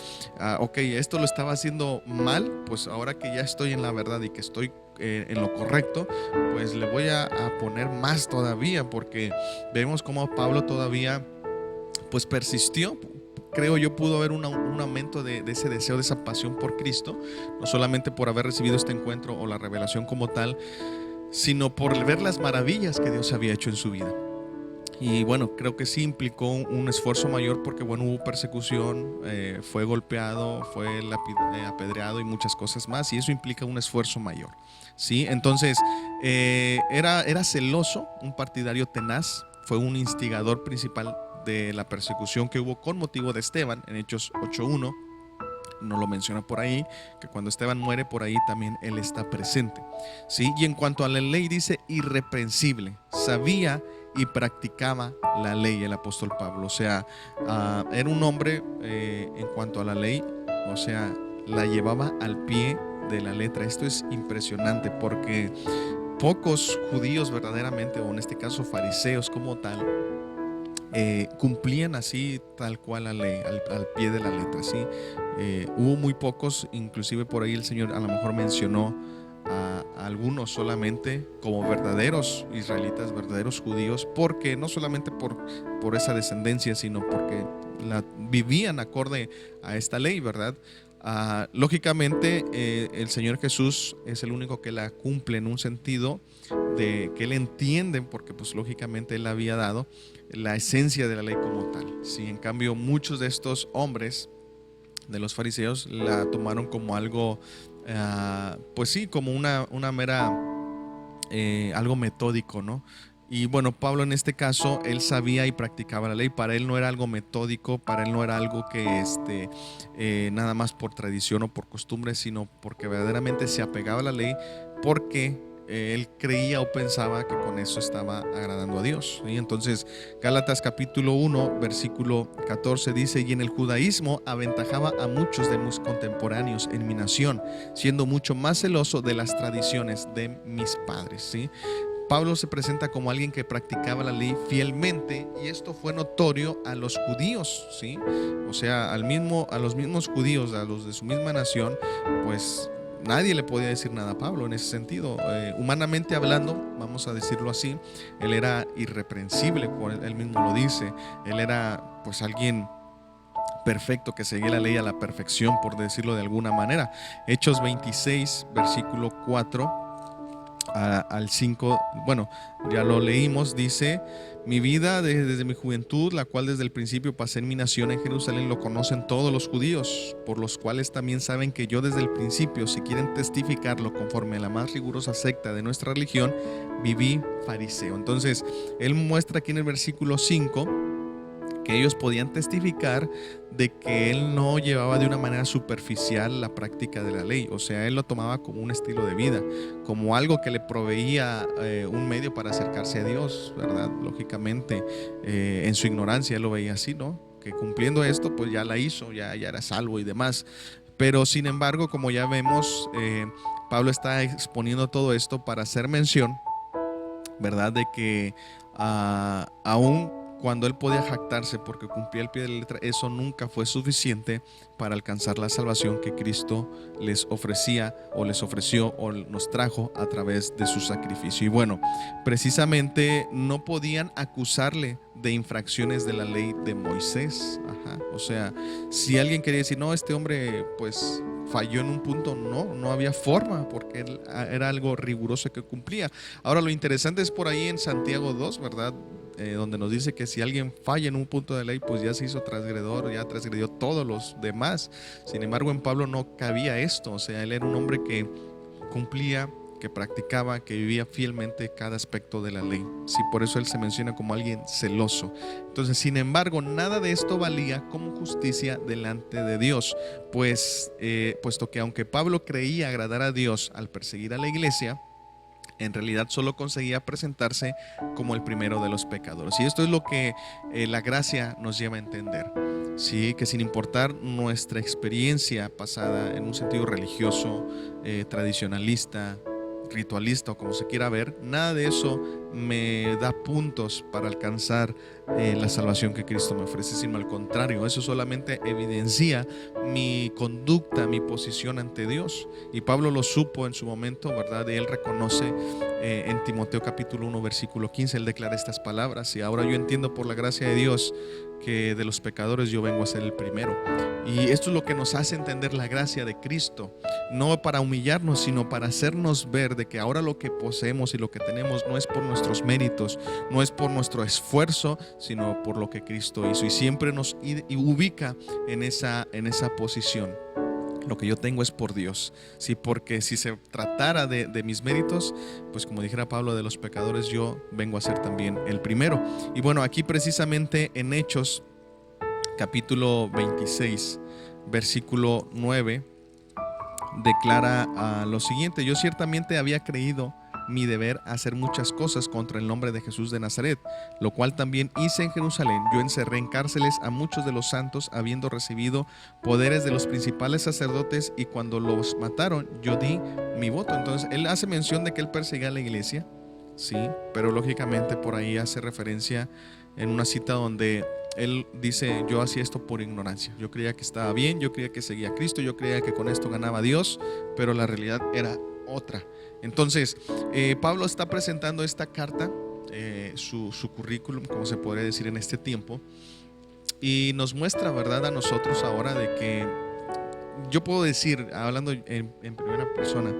ok, esto lo estaba haciendo mal, pues ahora que ya estoy en la verdad y que estoy en lo correcto, pues le voy a poner más todavía, porque vemos cómo Pablo todavía pues persistió. Creo yo pudo haber un aumento de ese deseo, de esa pasión por Cristo, no solamente por haber recibido este encuentro o la revelación como tal, sino por ver las maravillas que Dios había hecho en su vida. Y bueno, creo que sí implicó un esfuerzo mayor, porque bueno, hubo persecución, fue golpeado, fue apedreado y muchas cosas más, y eso implica un esfuerzo mayor, ¿sí? Entonces era celoso, un partidario tenaz, fue un instigador principal de la persecución que hubo con motivo de Esteban en Hechos 8:1. No lo menciona por ahí, que cuando Esteban muere, por ahí también él está presente, ¿sí? Y en cuanto a la ley, dice irreprensible, sabía y practicaba la ley el apóstol Pablo. O sea, era un hombre, en cuanto a la ley, o sea, la llevaba al pie de la letra. Esto es impresionante, porque pocos judíos verdaderamente, o en este caso fariseos como tal, cumplían así tal cual la ley, al pie de la letra, ¿sí? Hubo muy pocos, inclusive por ahí el Señor a lo mejor mencionó a algunos solamente como verdaderos israelitas, verdaderos judíos, porque no solamente por esa descendencia, sino porque vivían acorde a esta ley, ¿verdad? Lógicamente el Señor Jesús es el único que la cumple en un sentido de que él entiende, porque pues lógicamente él había dado la esencia de la ley como tal, ¿sí? En cambio, muchos de estos hombres de los fariseos la tomaron como algo, pues sí, como una mera, algo metódico, ¿no? Y bueno, Pablo en este caso, él sabía y practicaba la ley. Para él no era algo metódico, para él no era algo que nada más por tradición o por costumbre, sino porque verdaderamente se apegaba a la ley, porque él creía o pensaba que con eso estaba agradando a Dios. Y entonces Gálatas capítulo 1 versículo 14 dice: y en el judaísmo aventajaba a muchos de mis contemporáneos en mi nación, siendo mucho más celoso de las tradiciones de mis padres. ¿Sí? Pablo se presenta como alguien que practicaba la ley fielmente, y esto fue notorio a los judíos, ¿sí? O sea, a los mismos judíos, a los de su misma nación, pues nadie le podía decir nada a Pablo en ese sentido. Humanamente hablando, vamos a decirlo así, él era irreprensible, él mismo lo dice. Él era pues alguien perfecto, que seguía la ley a la perfección, por decirlo de alguna manera. Hechos 26, versículo 4 al 5, bueno, ya lo leímos, dice: mi vida desde mi juventud, la cual desde el principio pasé en mi nación en Jerusalén, lo conocen todos los judíos, por los cuales también saben que yo desde el principio, si quieren testificarlo conforme a la más rigurosa secta de nuestra religión, viví fariseo. Entonces, él muestra aquí en el versículo 5 que ellos podían testificar de que él no llevaba de una manera superficial la práctica de la ley. O sea, él lo tomaba como un estilo de vida, como algo que le proveía un medio para acercarse a Dios, ¿verdad? Lógicamente, en su ignorancia él lo veía así, ¿no? Que cumpliendo esto, pues ya la hizo, ya era salvo y demás. Pero sin embargo, como ya vemos, Pablo está exponiendo todo esto para hacer mención, ¿verdad? De que aún cuando él podía jactarse porque cumplía el pie de la letra, eso nunca fue suficiente para alcanzar la salvación que Cristo les ofrecía o les ofreció o nos trajo a través de su sacrificio. Y bueno, precisamente no podían acusarle de infracciones de la ley de Moisés. O sea, si alguien quería decir, no, este hombre pues falló en un punto, no había forma, porque él era algo riguroso que cumplía. Ahora, lo interesante es por ahí en Santiago 2, ¿verdad? Donde nos dice que si alguien falla en un punto de ley, pues ya se hizo transgredor, ya transgredió todos los demás. Sin embargo, en Pablo no cabía esto. O sea, él era un hombre que cumplía, que practicaba, que vivía fielmente cada aspecto de la ley. Sí, por eso él se menciona como alguien celoso. Entonces, sin embargo, nada de esto valía como justicia delante de Dios, pues puesto que aunque Pablo creía agradar a Dios al perseguir a la iglesia, en realidad solo conseguía presentarse como el primero de los pecadores. Y esto es lo que la gracia nos lleva a entender. Sí, que sin importar nuestra experiencia pasada en un sentido religioso, tradicionalista, ritualista o como se quiera ver, nada de eso me da puntos para alcanzar la salvación que Cristo me ofrece, sino al contrario, eso solamente evidencia mi conducta, mi posición ante Dios. Y Pablo lo supo en su momento, ¿verdad? Y él reconoce en Timoteo capítulo 1 versículo 15, él declara estas palabras: y ahora yo entiendo por la gracia de Dios que de los pecadores yo vengo a ser el primero. Y esto es lo que nos hace entender la gracia de Cristo, no para humillarnos, sino para hacernos ver de que ahora lo que poseemos y lo que tenemos no es por nuestros méritos, no es por nuestro esfuerzo, sino por lo que Cristo hizo, y siempre nos ubica en esa posición. Lo que yo tengo es por Dios, sí, porque si se tratara de mis méritos, pues como dijera Pablo, de los pecadores yo vengo a ser también el primero. Y bueno, aquí precisamente en Hechos capítulo 26 versículo 9 declara lo siguiente: yo ciertamente había creído mi deber hacer muchas cosas contra el nombre de Jesús de Nazaret, lo cual también hice en Jerusalén. Yo encerré en cárceles a muchos de los santos, habiendo recibido poderes de los principales sacerdotes, y cuando los mataron yo di mi voto. Entonces él hace mención de que él perseguía a la iglesia, sí, pero lógicamente por ahí hace referencia en una cita donde él dice: yo hacía esto por ignorancia, yo creía que estaba bien, yo creía que seguía a Cristo, yo creía que con esto ganaba a Dios, pero la realidad era otra. Entonces Pablo está presentando esta carta, su currículum, como se podría decir en este tiempo, y nos muestra, ¿verdad?, a nosotros ahora de que yo puedo decir, hablando en primera persona,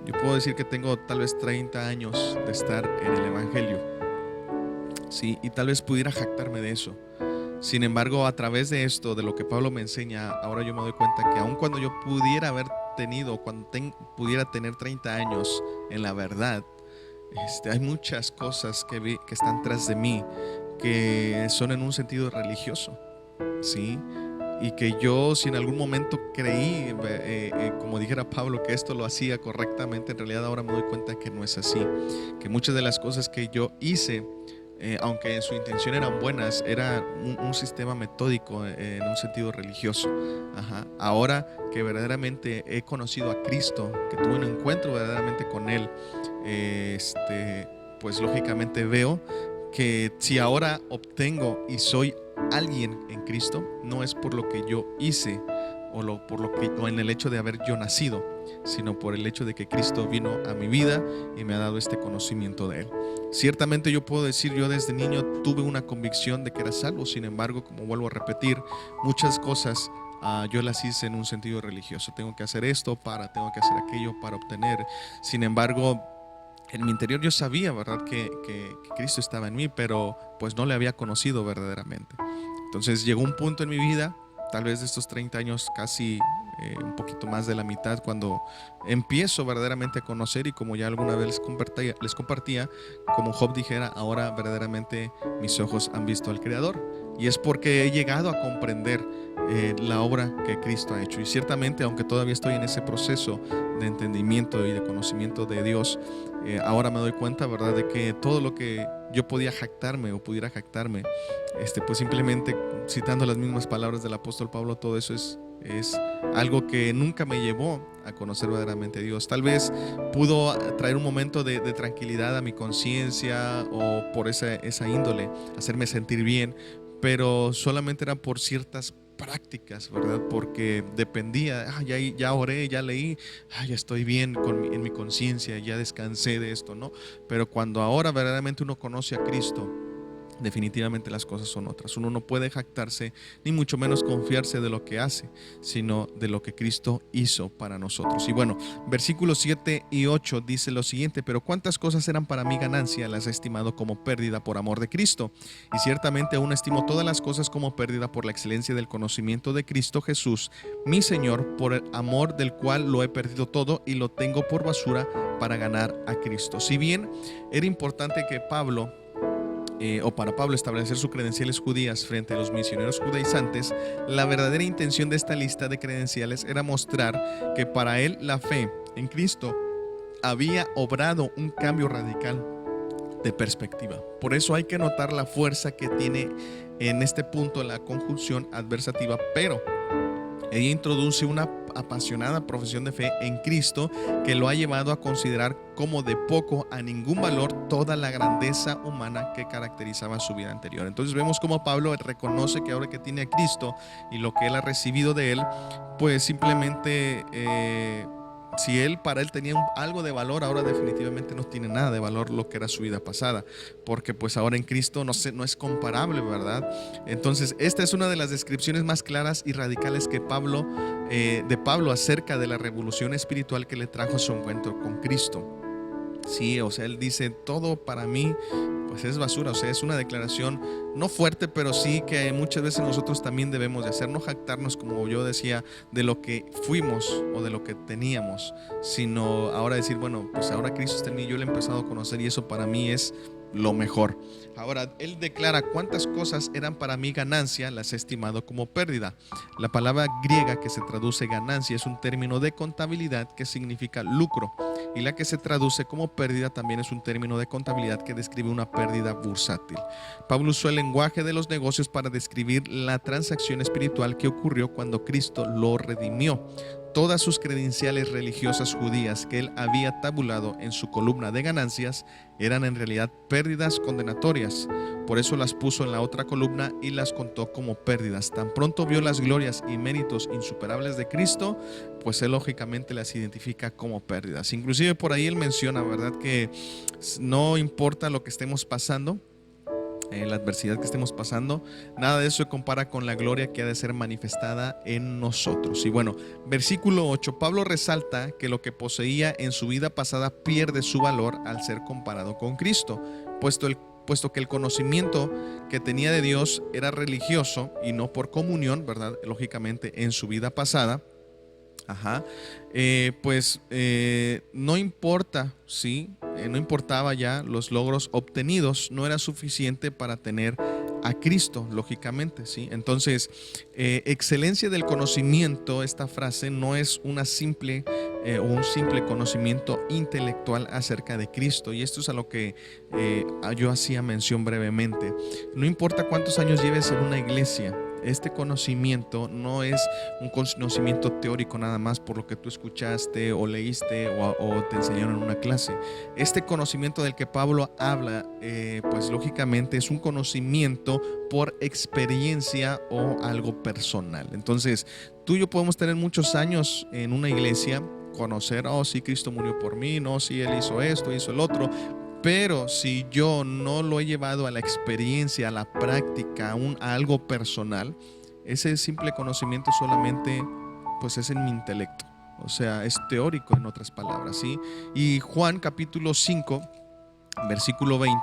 yo puedo decir que tengo tal vez 30 años de estar en el Evangelio, sí, y tal vez pudiera jactarme de eso. Sin embargo, a través de esto, de lo que Pablo me enseña, ahora yo me doy cuenta que aun cuando yo pudiera haber tenido, cuando pudiera tener 30 años en la verdad, hay muchas cosas que están tras de mí que son en un sentido religioso, ¿sí? Y que yo, si en algún momento creí, como dijera Pablo, que esto lo hacía correctamente, en realidad ahora me doy cuenta que no es así, que muchas de las cosas que yo hice, aunque en su intención eran buenas, era un sistema metódico en un sentido religioso. Ahora que verdaderamente he conocido a Cristo, que tuve un encuentro verdaderamente con Él, pues lógicamente veo que si ahora obtengo y soy alguien en Cristo, no es por lo que yo hice o en el hecho de haber yo nacido, sino por el hecho de que Cristo vino a mi vida y me ha dado este conocimiento de Él. Ciertamente yo puedo decir, yo desde niño tuve una convicción de que era salvo. Sin embargo, como vuelvo a repetir, muchas cosas yo las hice en un sentido religioso. Tengo que hacer esto tengo que hacer aquello para obtener. Sin embargo, en mi interior yo sabía, ¿verdad?, que Cristo estaba en mí, pero pues no le había conocido verdaderamente. Entonces llegó un punto en mi vida, tal vez de estos 30 años, casi un poquito más de la mitad, cuando empiezo verdaderamente a conocer, y como ya alguna vez les compartía, como Job dijera, ahora verdaderamente mis ojos han visto al Creador. Y es porque he llegado a comprender la obra que Cristo ha hecho. Y ciertamente, aunque todavía estoy en ese proceso de entendimiento y de conocimiento de Dios, ahora me doy cuenta, ¿verdad?, de que todo lo que yo podía jactarme o pudiera jactarme, pues simplemente citando las mismas palabras del apóstol Pablo, todo eso es algo que nunca me llevó a conocer verdaderamente a Dios. Tal vez pudo traer un momento de tranquilidad a mi conciencia o por esa índole, hacerme sentir bien, pero solamente era por ciertas prácticas, ¿verdad? Porque dependía, ya oré, ya leí, ya estoy bien en mi conciencia, ya descansé de esto, ¿no? Pero cuando ahora verdaderamente uno conoce a Cristo, definitivamente las cosas son otras. Uno no puede jactarse ni mucho menos confiarse de lo que hace, sino de lo que Cristo hizo para nosotros. Y bueno, versículos 7 y 8 dice lo siguiente: pero cuántas cosas eran para mi ganancia, las he estimado como pérdida por amor de Cristo. Y ciertamente aún estimo todas las cosas como pérdida por la excelencia del conocimiento de Cristo Jesús, mi Señor, por el amor del cual lo he perdido todo y lo tengo por basura para ganar a Cristo. Si bien era importante que para Pablo establecer sus credenciales judías frente a los misioneros judaizantes, la verdadera intención de esta lista de credenciales era mostrar que para él la fe en Cristo había obrado un cambio radical de perspectiva. Por eso hay que notar la fuerza que tiene en este punto la conjunción adversativa, pero ella introduce una apasionada profesión de fe en Cristo que lo ha llevado a considerar como de poco a ningún valor toda la grandeza humana que caracterizaba su vida anterior. Entonces vemos como Pablo reconoce que ahora que tiene a Cristo y lo que él ha recibido de él, pues simplemente si para él tenía algo de valor, ahora definitivamente no tiene nada de valor lo que era su vida pasada, porque pues ahora en Cristo no es comparable, ¿verdad? Entonces esta es una de las descripciones más claras y radicales que de Pablo acerca de la revolución espiritual que le trajo su encuentro con Cristo. Sí, o sea, él dice, todo para mí pues es basura. O sea, es una declaración no fuerte, pero sí que muchas veces nosotros también debemos de hacer, no jactarnos, como yo decía, de lo que fuimos o de lo que teníamos, sino ahora decir, bueno, pues ahora Cristo está en mí, yo le he empezado a conocer y eso para mí es lo mejor. Ahora, él declara cuántas cosas eran para mí ganancia, las he estimado como pérdida. La palabra griega que se traduce ganancia es un término de contabilidad que significa lucro, y la que se traduce como pérdida también es un término de contabilidad que describe una pérdida bursátil. Pablo usó el lenguaje de los negocios para describir la transacción espiritual que ocurrió cuando Cristo lo redimió. Todas sus credenciales religiosas judías que él había tabulado en su columna de ganancias eran en realidad pérdidas condenatorias. Por eso las puso en la otra columna y las contó como pérdidas. Tan pronto vio las glorias y méritos insuperables de Cristo, pues él lógicamente las identifica como pérdidas. Inclusive por ahí él menciona, ¿verdad?, que no importa lo que estemos pasando, la adversidad que estemos pasando, nada de eso se compara con la gloria que ha de ser manifestada en nosotros. Y bueno, versículo 8, Pablo resalta que lo que poseía en su vida pasada pierde su valor al ser comparado con Cristo, puesto que el conocimiento que tenía de Dios era religioso y no por comunión, ¿verdad? Lógicamente en su vida pasada. No importa, ¿sí? No importaba ya los logros obtenidos, no era suficiente para tener a Cristo, lógicamente, ¿sí? Entonces, excelencia del conocimiento, esta frase no es un simple conocimiento intelectual acerca de Cristo, y esto es a lo que yo hacía mención brevemente. No importa cuántos años lleves en una iglesia, este conocimiento no es un conocimiento teórico nada más por lo que tú escuchaste o leíste o te enseñaron en una clase. Este conocimiento del que Pablo habla, pues lógicamente es un conocimiento por experiencia o algo personal. Entonces, tú y yo podemos tener muchos años en una iglesia, conocer, sí, Cristo murió por mí, no, sí, Él hizo esto, hizo el otro. Pero si yo no lo he llevado a la experiencia, a la práctica, a algo personal, ese simple conocimiento solamente pues es en mi intelecto. O sea, es teórico, en otras palabras, ¿sí? Y Juan capítulo 5, versículo 20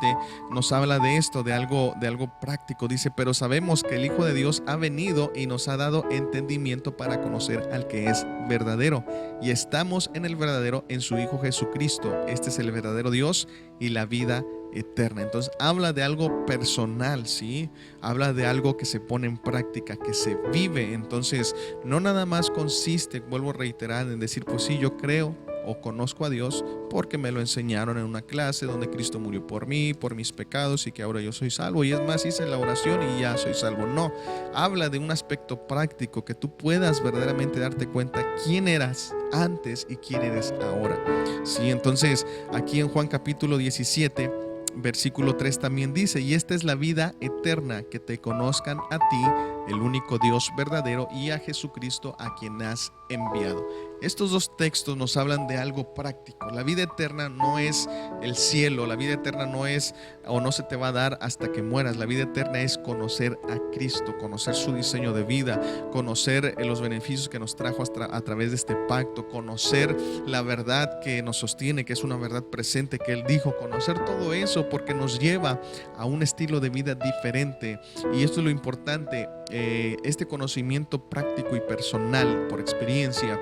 nos habla de esto, de algo práctico. Dice, pero sabemos que el Hijo de Dios ha venido y nos ha dado entendimiento para conocer al que es verdadero, y estamos en el verdadero, en su Hijo Jesucristo. Este es el verdadero Dios y la vida eterna. Entonces habla de algo personal, ¿sí? Habla de algo que se pone en práctica, que se vive. Entonces no nada más consiste, vuelvo a reiterar, en decir, pues sí, yo creo o conozco a Dios porque me lo enseñaron en una clase donde Cristo murió por mí, por mis pecados y que ahora yo soy salvo. Y es más, hice la oración y ya soy salvo. No, habla de un aspecto práctico, que tú puedas verdaderamente darte cuenta quién eras antes y quién eres ahora. Sí, entonces aquí en Juan capítulo 17, versículo 3 también dice: y esta es la vida eterna, que te conozcan a ti, el único Dios verdadero, y a Jesucristo, a quien has enviado. Estos dos textos nos hablan de algo práctico. La vida eterna no es el cielo, la vida eterna no es, o no se te va a dar hasta que mueras. La vida eterna es conocer a Cristo, conocer su diseño de vida, conocer los beneficios que nos trajo a través de este pacto, conocer la verdad que nos sostiene, que es una verdad presente que Él dijo, conocer todo eso, porque nos lleva a un estilo de vida diferente. Y esto es lo importante, este conocimiento práctico y personal por experiencia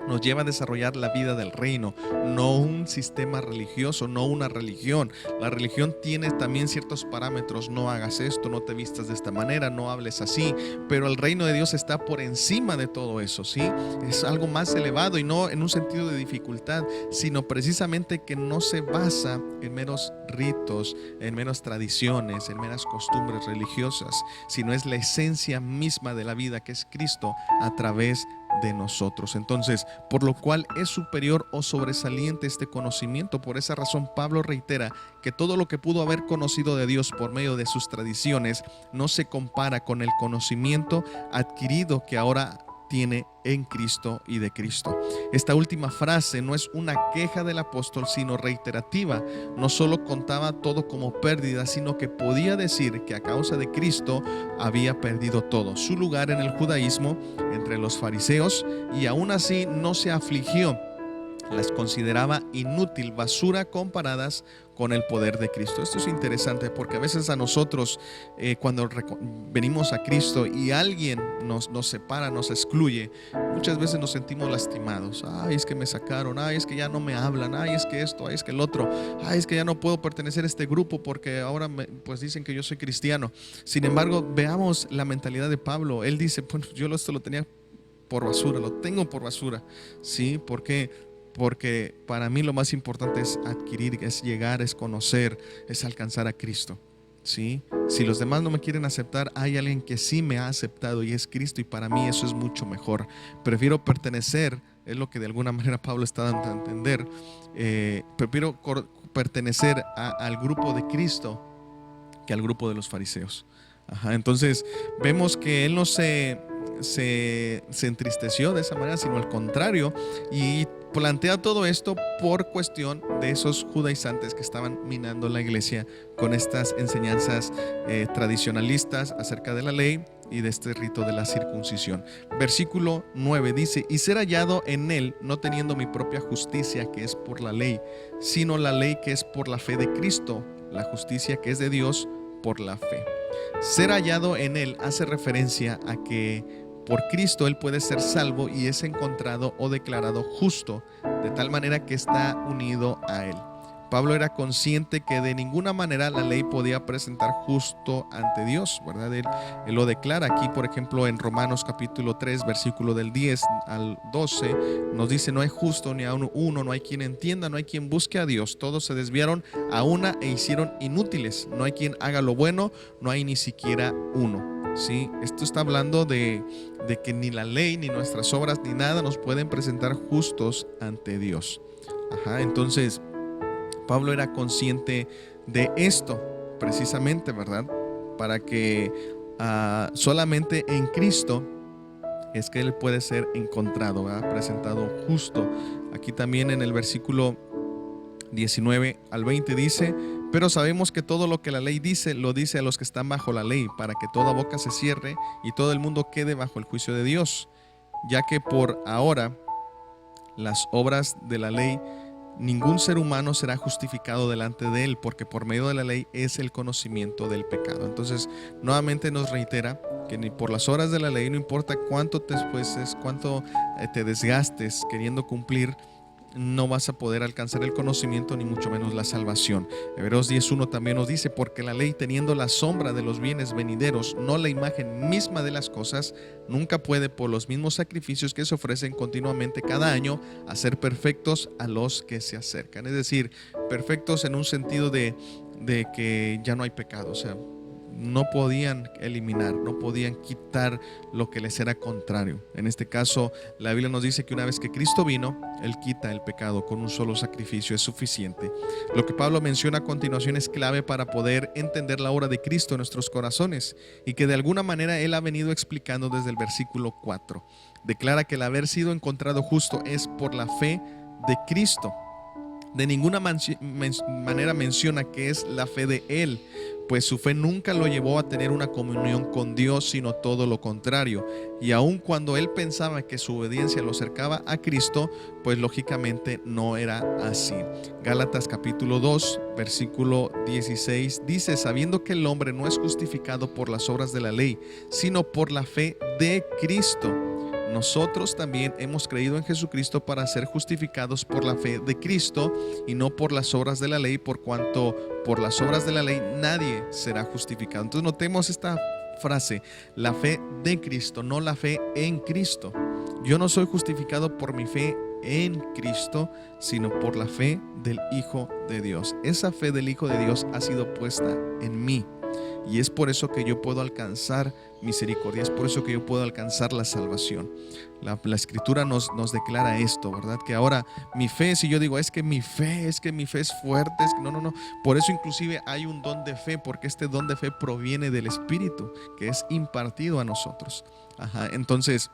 nos lleva a desarrollar la vida del reino, no un sistema religioso, no una religión. La religión tiene también ciertos parámetros: no hagas esto, no te vistas de esta manera, no hables así, pero el reino de Dios está por encima de todo eso, ¿sí? Es algo más elevado, y no en un sentido de dificultad, sino precisamente que no se basa en meros ritos, en meras tradiciones, en meras costumbres religiosas, sino es la esencia misma de la vida, que es Cristo a través de nosotros. Entonces, por lo cual es superior o sobresaliente este conocimiento. Por esa razón Pablo reitera que todo lo que pudo haber conocido de Dios por medio de sus tradiciones no se compara con el conocimiento adquirido que ahora tiene en Cristo y de Cristo. Esta última frase no es una queja del apóstol, sino reiterativa. No solo contaba todo como pérdida, sino que podía decir que a causa de Cristo había perdido todo: su lugar en el judaísmo, entre los fariseos, y aún así no se afligió. Las consideraba inútil, basura, comparadas con el poder de Cristo. Esto es interesante, porque a veces a nosotros cuando venimos a Cristo y alguien nos separa, nos excluye, muchas veces nos sentimos lastimados. Ay, es que me sacaron, ay, es que ya no me hablan, ay, es que esto, ay, es que el otro, ay, es que ya no puedo pertenecer a este grupo porque ahora pues dicen que yo soy cristiano. Sin embargo, veamos la mentalidad de Pablo. Él dice: bueno, yo esto lo tenía por basura, lo tengo por basura. ¿Sí? ¿Por qué? Porque para mí lo más importante es adquirir, es llegar, es conocer, es alcanzar a Cristo. ¿Sí? Si los demás no me quieren aceptar, hay alguien que sí me ha aceptado, y es Cristo, y para mí eso es mucho mejor. Prefiero pertenecer, es lo que de alguna manera Pablo está dando a entender, prefiero pertenecer al grupo de Cristo que al grupo de los fariseos. Entonces vemos que él no se entristeció de esa manera, sino al contrario, y plantea todo esto por cuestión de esos judaizantes que estaban minando la iglesia con estas enseñanzas tradicionalistas acerca de la ley y de este rito de la circuncisión. Versículo 9 dice: y ser hallado en él, no teniendo mi propia justicia que es por la ley, sino la ley que es por la fe de Cristo, la justicia que es de Dios por la fe. Ser hallado en él hace referencia a que por Cristo él puede ser salvo y es encontrado o declarado justo, de tal manera que está unido a él. Pablo era consciente que de ninguna manera la ley podía presentar justo ante Dios, ¿verdad? Él lo declara aquí, por ejemplo, en Romanos capítulo 3, versículo del 10 al 12, nos dice: no hay justo ni a uno, no hay quien entienda, no hay quien busque a Dios. Todos se desviaron a una e hicieron inútiles. No hay quien haga lo bueno, no hay ni siquiera uno. ¿Sí? Esto está hablando de que ni la ley, ni nuestras obras, ni nada nos pueden presentar justos ante Dios. Entonces Pablo era consciente de esto precisamente, ¿verdad? Para que solamente en Cristo es que él puede ser encontrado, ¿verdad? Presentado justo. Aquí también en el versículo 19 al 20 dice: pero sabemos que todo lo que la ley dice, lo dice a los que están bajo la ley, para que toda boca se cierre y todo el mundo quede bajo el juicio de Dios, ya que por ahora las obras de la ley, ningún ser humano será justificado delante de él, porque por medio de la ley es el conocimiento del pecado. Entonces nuevamente nos reitera que ni por las obras de la ley, no importa cuánto te esfuerces, cuánto te desgastes queriendo cumplir no vas a poder alcanzar el conocimiento ni mucho menos la salvación. Hebreos 10:1 también nos dice: porque la ley, teniendo la sombra de los bienes venideros, no la imagen misma de las cosas, nunca puede, por los mismos sacrificios que se ofrecen continuamente cada año, hacer perfectos a los que se acercan. Es decir, perfectos en un sentido de que ya no hay pecado. O sea, no podían eliminar, no podían quitar lo que les era contrario. En este caso, la Biblia nos dice que una vez que Cristo vino, Él quita el pecado con un solo sacrificio, es suficiente. Lo que Pablo menciona a continuación es clave para poder entender la obra de Cristo en nuestros corazones, y que de alguna manera Él ha venido explicando desde el versículo 4. Declara que el haber sido encontrado justo es por la fe de Cristo. De ninguna manera menciona que es la fe de Él, pues su fe nunca lo llevó a tener una comunión con Dios, sino todo lo contrario. Y aun cuando él pensaba que su obediencia lo acercaba a Cristo, pues lógicamente no era así. Gálatas capítulo 2, versículo 16 dice: sabiendo que el hombre no es justificado por las obras de la ley, sino por la fe de Cristo. Nosotros también hemos creído en Jesucristo para ser justificados por la fe de Cristo y no por las obras de la ley, por cuanto por las obras de la ley nadie será justificado. Entonces notemos esta frase: la fe de Cristo, no la fe en Cristo. Yo no soy justificado por mi fe en Cristo, sino por la fe del Hijo de Dios. Esa fe del Hijo de Dios ha sido puesta en mí. Y es por eso que yo puedo alcanzar misericordia, es por eso que yo puedo alcanzar la salvación. La Escritura nos declara esto, ¿verdad? Que ahora mi fe, si yo digo es que mi fe es fuerte, es que no. Por eso inclusive hay un don de fe, porque este don de fe proviene del Espíritu, que es impartido a nosotros. Entonces,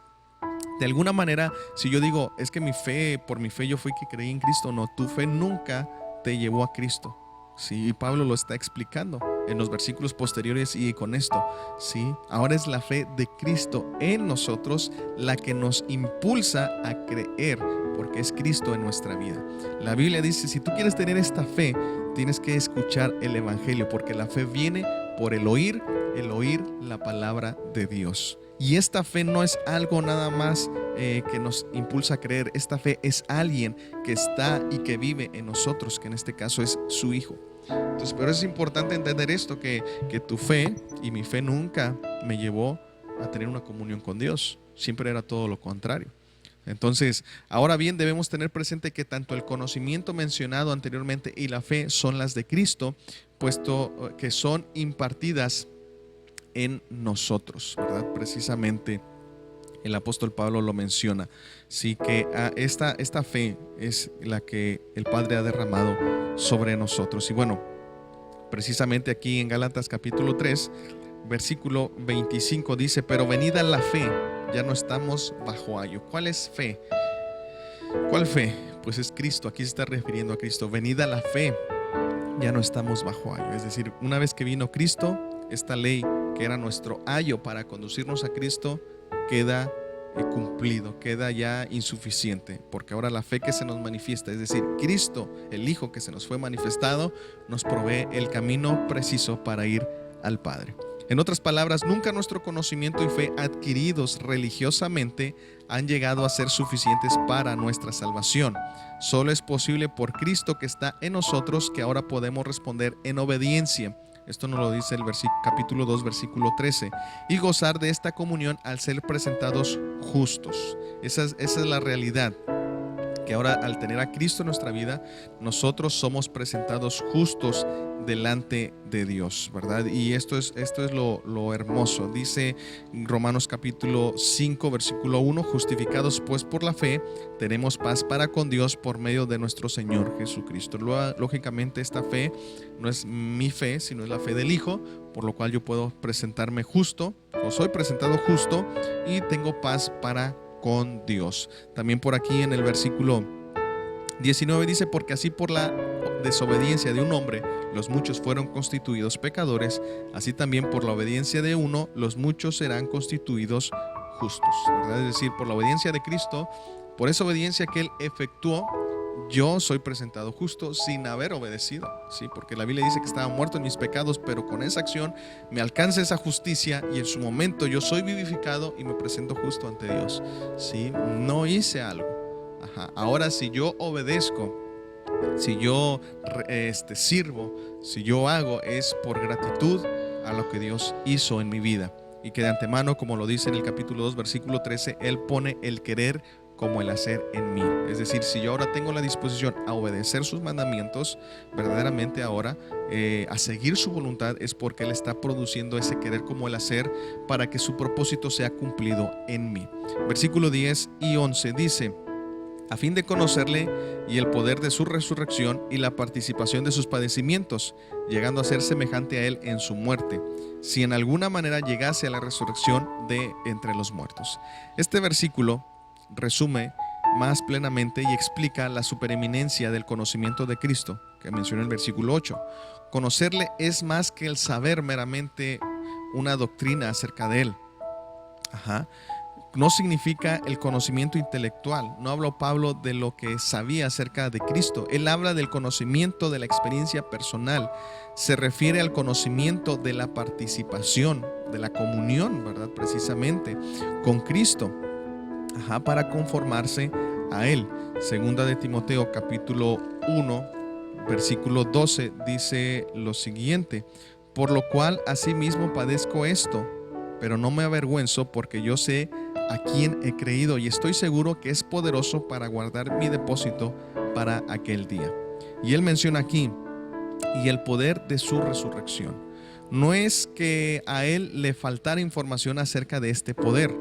de alguna manera, si yo digo es que mi fe, por mi fe yo fui que creí en Cristo, no, tu fe nunca te llevó a Cristo. Sí, y Pablo lo está explicando en los versículos posteriores y con esto, ¿sí? Ahora es la fe de Cristo en nosotros la que nos impulsa a creer, porque es Cristo en nuestra vida. La Biblia dice: si tú quieres tener esta fe, tienes que escuchar el Evangelio, porque la fe viene por el oír la palabra de Dios. Y esta fe no es algo nada más que nos impulsa a creer. Esta fe es alguien que está y que vive en nosotros, que en este caso es su Hijo. Entonces, pero es importante entender esto, que tu fe y mi fe nunca me llevó a tener una comunión con Dios. Siempre era todo lo contrario. Entonces, ahora bien, debemos tener presente que tanto el conocimiento mencionado anteriormente y la fe son las de Cristo, puesto que son impartidas en nosotros, ¿verdad? Precisamente el apóstol Pablo lo menciona, sí, que esta fe es la que el Padre ha derramado sobre nosotros. Y bueno, precisamente aquí en Gálatas capítulo 3, versículo 25 dice: pero venida la fe, ya no estamos bajo ayo. ¿Cuál es fe? ¿Cuál fe? Pues es Cristo. Aquí se está refiriendo a Cristo. Venida la fe, ya no estamos bajo ayo. Es decir, una vez que vino Cristo, esta ley que era nuestro ayo para conducirnos a Cristo queda cumplido, queda ya insuficiente, porque ahora la fe que se nos manifiesta, es decir, Cristo, el Hijo que se nos fue manifestado, nos provee el camino preciso para ir al Padre. En otras palabras, nunca nuestro conocimiento y fe adquiridos religiosamente han llegado a ser suficientes para nuestra salvación. Solo es posible por Cristo que está en nosotros, que ahora podemos responder en obediencia. Esto nos lo dice el capítulo 2, versículo 13. Y gozar de esta comunión al ser presentados justos. Esa es la realidad. Que ahora, al tener a Cristo en nuestra vida, nosotros somos presentados justos delante de Dios, ¿verdad? Y esto es lo hermoso. Dice Romanos capítulo 5, versículo 1: justificados pues por la fe, tenemos paz para con Dios por medio de nuestro Señor Jesucristo. Lógicamente, esta fe no es mi fe, sino es la fe del Hijo, por lo cual yo puedo presentarme justo, o soy presentado justo, y tengo paz para con Dios. También por aquí en el versículo 19 dice: porque así por la desobediencia de un hombre los muchos fueron constituidos pecadores, así también por la obediencia de uno los muchos serán constituidos justos, ¿verdad? Es decir, por la obediencia de Cristo, por esa obediencia que Él efectuó, yo soy presentado justo sin haber obedecido, ¿sí? Porque la Biblia dice que estaba muerto en mis pecados, pero con esa acción me alcanza esa justicia y en su momento yo soy vivificado y me presento justo ante Dios, ¿sí? No hice algo, Ahora, si yo obedezco, si yo sirvo, si yo hago, es por gratitud a lo que Dios hizo en mi vida. Y que de antemano, como lo dice en el capítulo 2, versículo 13, Él pone el querer como el hacer en mí. Es decir, si yo ahora tengo la disposición a obedecer sus mandamientos, verdaderamente ahora a seguir su voluntad, es porque Él está produciendo ese querer como el hacer para que su propósito sea cumplido en mí. Versículo 10 y 11 dice: a fin de conocerle y el poder de su resurrección y la participación de sus padecimientos, llegando a ser semejante a él en su muerte, si en alguna manera llegase a la resurrección de entre los muertos. Este versículo resume más plenamente y explica la supereminencia del conocimiento de Cristo, que menciona el versículo 8. Conocerle es más que el saber meramente una doctrina acerca de él. No significa el conocimiento intelectual. No habló Pablo de lo que sabía acerca de Cristo. Él habla del conocimiento de la experiencia personal. Se refiere al conocimiento de la participación, de la comunión, ¿verdad? Precisamente con Cristo, para conformarse a Él. Segunda de Timoteo capítulo 1, versículo 12 dice lo siguiente: por lo cual asimismo padezco esto, pero no me avergüenzo, porque yo sé a quién he creído y estoy seguro que es poderoso para guardar mi depósito para aquel día. Y él menciona aquí: y el poder de su resurrección. No es que a él le faltara información acerca de este poder.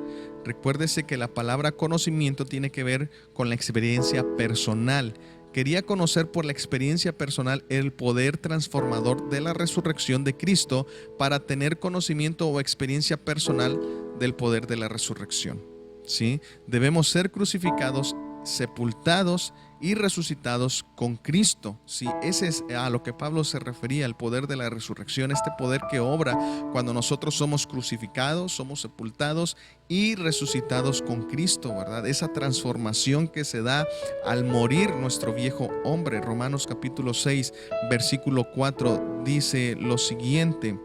Recuérdese que la palabra conocimiento tiene que ver con la experiencia personal. Quería conocer por la experiencia personal el poder transformador de la resurrección de Cristo para tener conocimiento o experiencia personal del poder de la resurrección. ¿Sí? Debemos ser crucificados, sepultados y resucitados con Cristo. ¿Sí? Ese es a lo que Pablo se refería, el poder de la resurrección, este poder que obra cuando nosotros somos crucificados, somos sepultados y resucitados con Cristo, ¿verdad? Esa transformación que se da al morir nuestro viejo hombre. Romanos capítulo 6, versículo 4 dice lo siguiente: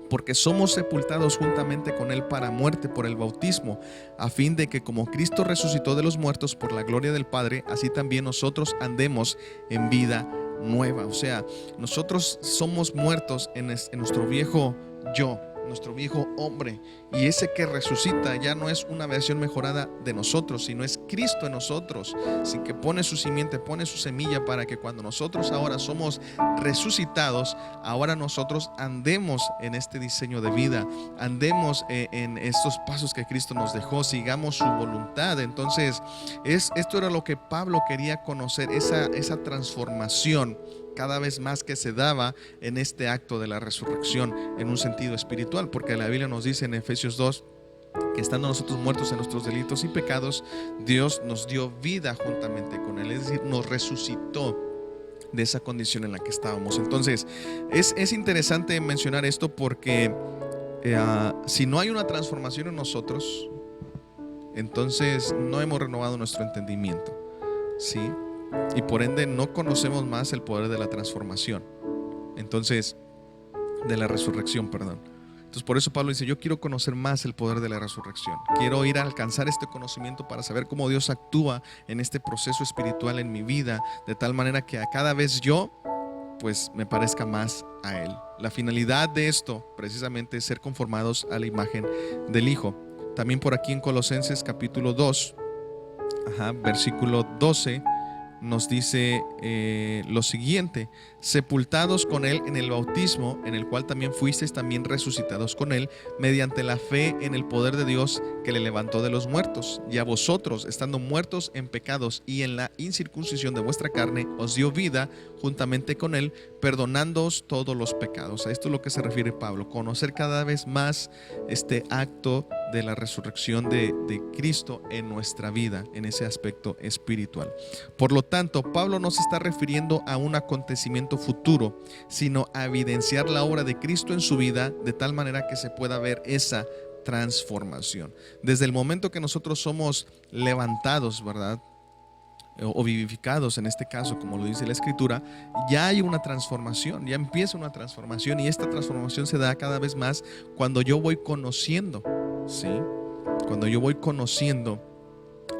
porque somos sepultados juntamente con él para muerte por el bautismo, a fin de que como Cristo resucitó de los muertos por la gloria del Padre, así también nosotros andemos en vida nueva. O sea, nosotros somos muertos en nuestro viejo yo, nuestro viejo hombre, y ese que resucita ya no es una versión mejorada de nosotros, sino es Cristo en nosotros, sin que pone su simiente, pone su semilla para que cuando nosotros ahora somos resucitados, ahora nosotros andemos en este diseño de vida, andemos en estos pasos que Cristo nos dejó, sigamos su voluntad. Entonces esto era lo que Pablo quería conocer, esa transformación cada vez más que se daba en este acto de la resurrección en un sentido espiritual, porque la Biblia nos dice en Efesios 2 que estando nosotros muertos en nuestros delitos y pecados, Dios nos dio vida juntamente con Él, es decir, nos resucitó de esa condición en la que estábamos. Entonces es interesante mencionar esto porque si no hay una transformación en nosotros, entonces no hemos renovado nuestro entendimiento, ¿sí? Y por ende no conocemos más el poder de la transformación, entonces de la resurrección, perdón. Entonces por eso Pablo dice: yo quiero conocer más el poder de la resurrección, quiero ir a alcanzar este conocimiento para saber cómo Dios actúa en este proceso espiritual en mi vida, de tal manera que a cada vez yo pues me parezca más a Él. La finalidad de esto precisamente es ser conformados a la imagen del Hijo. También por aquí en Colosenses capítulo 2, versículo 12 nos dice lo siguiente: sepultados con él en el bautismo, en el cual también fuisteis también resucitados con él, mediante la fe en el poder de Dios que le levantó de los muertos. Y a vosotros, estando muertos en pecados y en la incircuncisión de vuestra carne, os dio vida juntamente con él, perdonándoos todos los pecados. A esto es lo que se refiere Pablo: conocer cada vez más este acto de la resurrección de Cristo en nuestra vida, en ese aspecto espiritual. Por lo tanto, Pablo no se está refiriendo a un acontecimiento futuro, sino a evidenciar la obra de Cristo en su vida, de tal manera que se pueda ver esa transformación. Desde el momento que nosotros somos levantados, ¿verdad?, o vivificados en este caso, como lo dice la Escritura, ya hay una transformación, ya empieza una transformación, y esta transformación se da cada vez más cuando yo voy conociendo, ¿sí? Cuando yo voy conociendo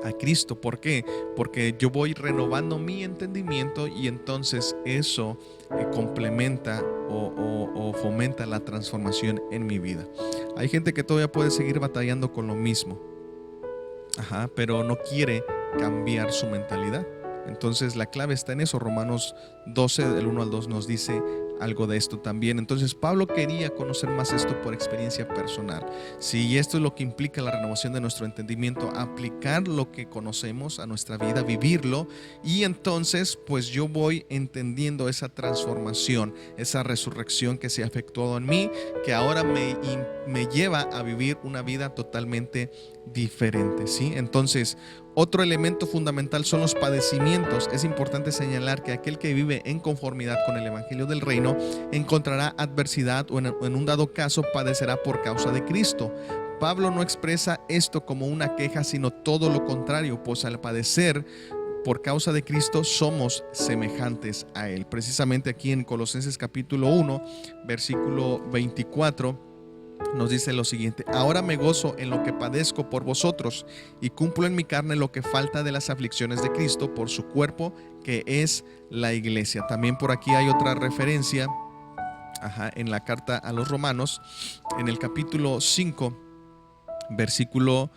a Cristo. ¿Por qué? Porque yo voy renovando mi entendimiento y entonces eso complementa o fomenta la transformación en mi vida. Hay gente que todavía puede seguir batallando con lo mismo, pero no quiere cambiar su mentalidad. Entonces la clave está en eso. Romanos 12 del 1 al 2 nos dice algo de esto también. Entonces Pablo quería conocer más esto por experiencia personal. Sí, esto es lo que implica la renovación de nuestro entendimiento, aplicar lo que conocemos a nuestra vida, vivirlo, y entonces pues yo voy entendiendo esa transformación, esa resurrección que se ha efectuado en mí, que ahora me lleva a vivir una vida totalmente diferente, ¿sí? Entonces, otro elemento fundamental son los padecimientos. Es importante señalar que aquel que vive en conformidad con el evangelio del reino encontrará adversidad o en un dado caso padecerá por causa de Cristo. Pablo no expresa esto como una queja, sino todo lo contrario, pues al padecer por causa de Cristo somos semejantes a Él. Precisamente aquí en Colosenses capítulo 1, versículo 24, nos dice lo siguiente: ahora me gozo en lo que padezco por vosotros y cumplo en mi carne lo que falta de las aflicciones de Cristo por su cuerpo, que es la iglesia. También por aquí hay otra referencia en la carta a los Romanos, en el capítulo 5, versículo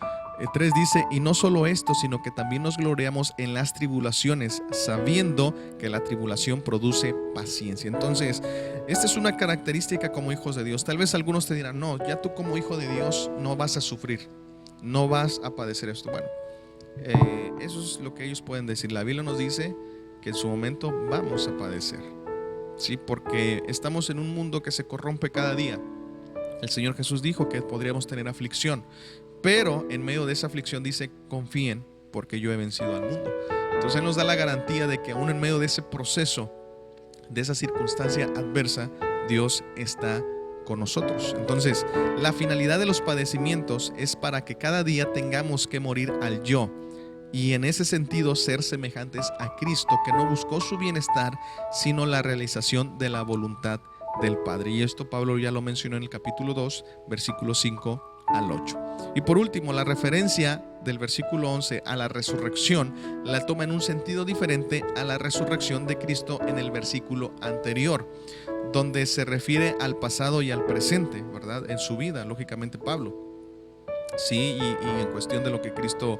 3 dice: y no solo esto, sino que también nos gloriamos en las tribulaciones, sabiendo que la tribulación produce paciencia. Entonces, esta es una característica como hijos de Dios. Tal vez algunos te dirán: no, ya tú como hijo de Dios no vas a sufrir, no vas a padecer esto. Bueno, eso es lo que ellos pueden decir. La Biblia nos dice que en su momento vamos a padecer, ¿sí? Porque estamos en un mundo que se corrompe cada día. El Señor Jesús dijo que podríamos tener aflicción, pero en medio de esa aflicción dice: confíen porque yo he vencido al mundo. Entonces Él nos da la garantía de que aún en medio de ese proceso, de esa circunstancia adversa, Dios está con nosotros. Entonces la finalidad de los padecimientos es para que cada día tengamos que morir al yo, y en ese sentido ser semejantes a Cristo, que no buscó su bienestar sino la realización de la voluntad del Padre. Y esto Pablo ya lo mencionó en el capítulo 2, versículo 5 al 8. Y por último, la referencia del versículo 11 a la resurrección la toma en un sentido diferente a la resurrección de Cristo en el versículo anterior, donde se refiere al pasado y al presente, ¿verdad? En su vida, lógicamente Pablo. Sí, y en cuestión de lo que Cristo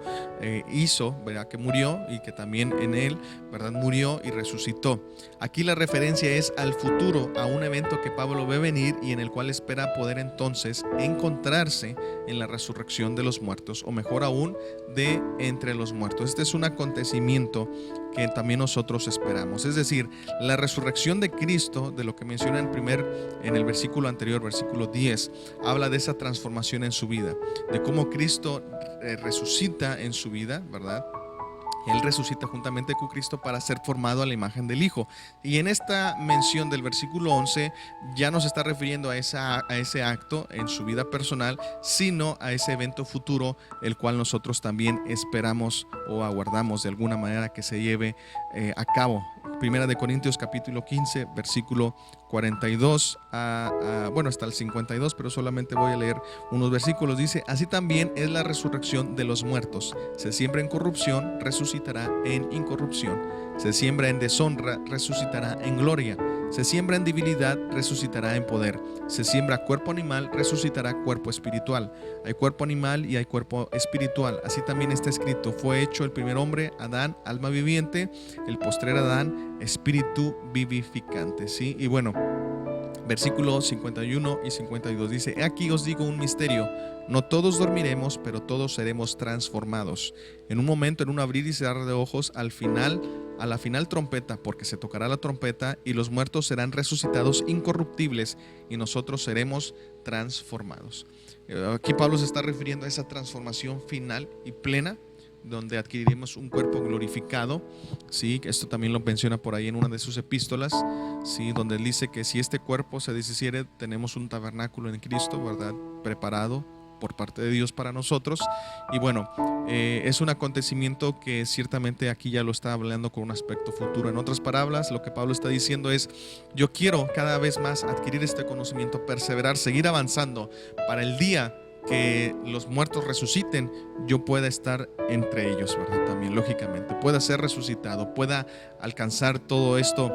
hizo, ¿verdad? Que murió y que también en Él, ¿verdad? Murió y resucitó. Aquí la referencia es al futuro, a un evento que Pablo ve venir y en el cual espera poder entonces encontrarse en la resurrección de los muertos, o mejor aún, de entre los muertos. Este es un acontecimiento que también nosotros esperamos. Es decir, la resurrección de Cristo, de lo que menciona en el versículo anterior, versículo 10, habla de esa transformación en su vida, de cómo Cristo resucita en su vida, ¿verdad? Él resucita juntamente con Cristo para ser formado a la imagen del Hijo. Y en esta mención del versículo 11 ya no se está refiriendo a ese acto en su vida personal, sino a ese evento futuro, el cual nosotros también esperamos o aguardamos de alguna manera que se lleve a cabo. Primera de Corintios capítulo 15, versículo 42 hasta el 52, pero solamente voy a leer unos versículos. Dice: así también es la resurrección de los muertos. Se siembra en corrupción, resucitará en incorrupción. Se siembra en deshonra, resucitará en gloria. Se siembra en debilidad, resucitará en poder. Se siembra cuerpo animal, resucitará cuerpo espiritual. Hay cuerpo animal y hay cuerpo espiritual. Así también está escrito: fue hecho el primer hombre, Adán, alma viviente; el postrer Adán, espíritu vivificante. ¿Sí? Y bueno, versículos 51 y 52 dice: he aquí os digo un misterio, no todos dormiremos, pero todos seremos transformados. En un momento, en un abrir y cerrar de ojos, a la final trompeta, porque se tocará la trompeta, y los muertos serán resucitados incorruptibles, y nosotros seremos transformados. Aquí Pablo se está refiriendo a esa transformación final y plena, donde adquiriremos un cuerpo glorificado. Sí, esto también lo menciona por ahí en una de sus epístolas, sí, donde él dice que si este cuerpo se deshiciere, tenemos un tabernáculo en Cristo, ¿verdad? Preparado por parte de Dios para nosotros. Y bueno, es un acontecimiento que ciertamente aquí ya lo está hablando con un aspecto futuro. En otras palabras, lo que Pablo está diciendo es: yo quiero cada vez más adquirir este conocimiento, perseverar, seguir avanzando para el día que los muertos resuciten, yo pueda estar entre ellos, ¿verdad? También, lógicamente, pueda ser resucitado, pueda alcanzar todo esto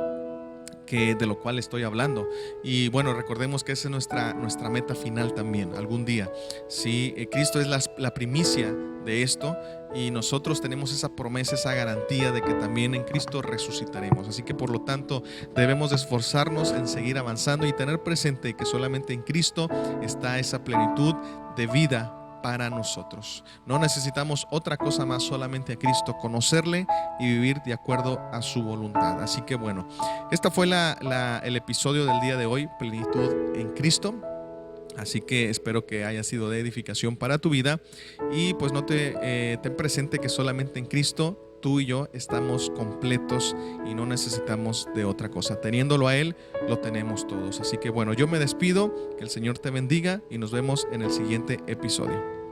de lo cual estoy hablando. Y bueno, recordemos que esa es nuestra meta final también, algún día. Sí, Cristo es la primicia de esto, y nosotros tenemos esa promesa, esa garantía de que también en Cristo resucitaremos. Así que por lo tanto debemos de esforzarnos en seguir avanzando y tener presente que solamente en Cristo está esa plenitud de vida para nosotros. No necesitamos otra cosa más, solamente a Cristo, conocerle y vivir de acuerdo a su voluntad. Así que bueno, esta fue el episodio del día de hoy, plenitud en Cristo. Así que espero que haya sido de edificación para tu vida, y pues no ten presente que solamente en Cristo tú y yo estamos completos y no necesitamos de otra cosa. Teniéndolo a Él, lo tenemos todos. Así que bueno, yo me despido, que el Señor te bendiga y nos vemos en el siguiente episodio.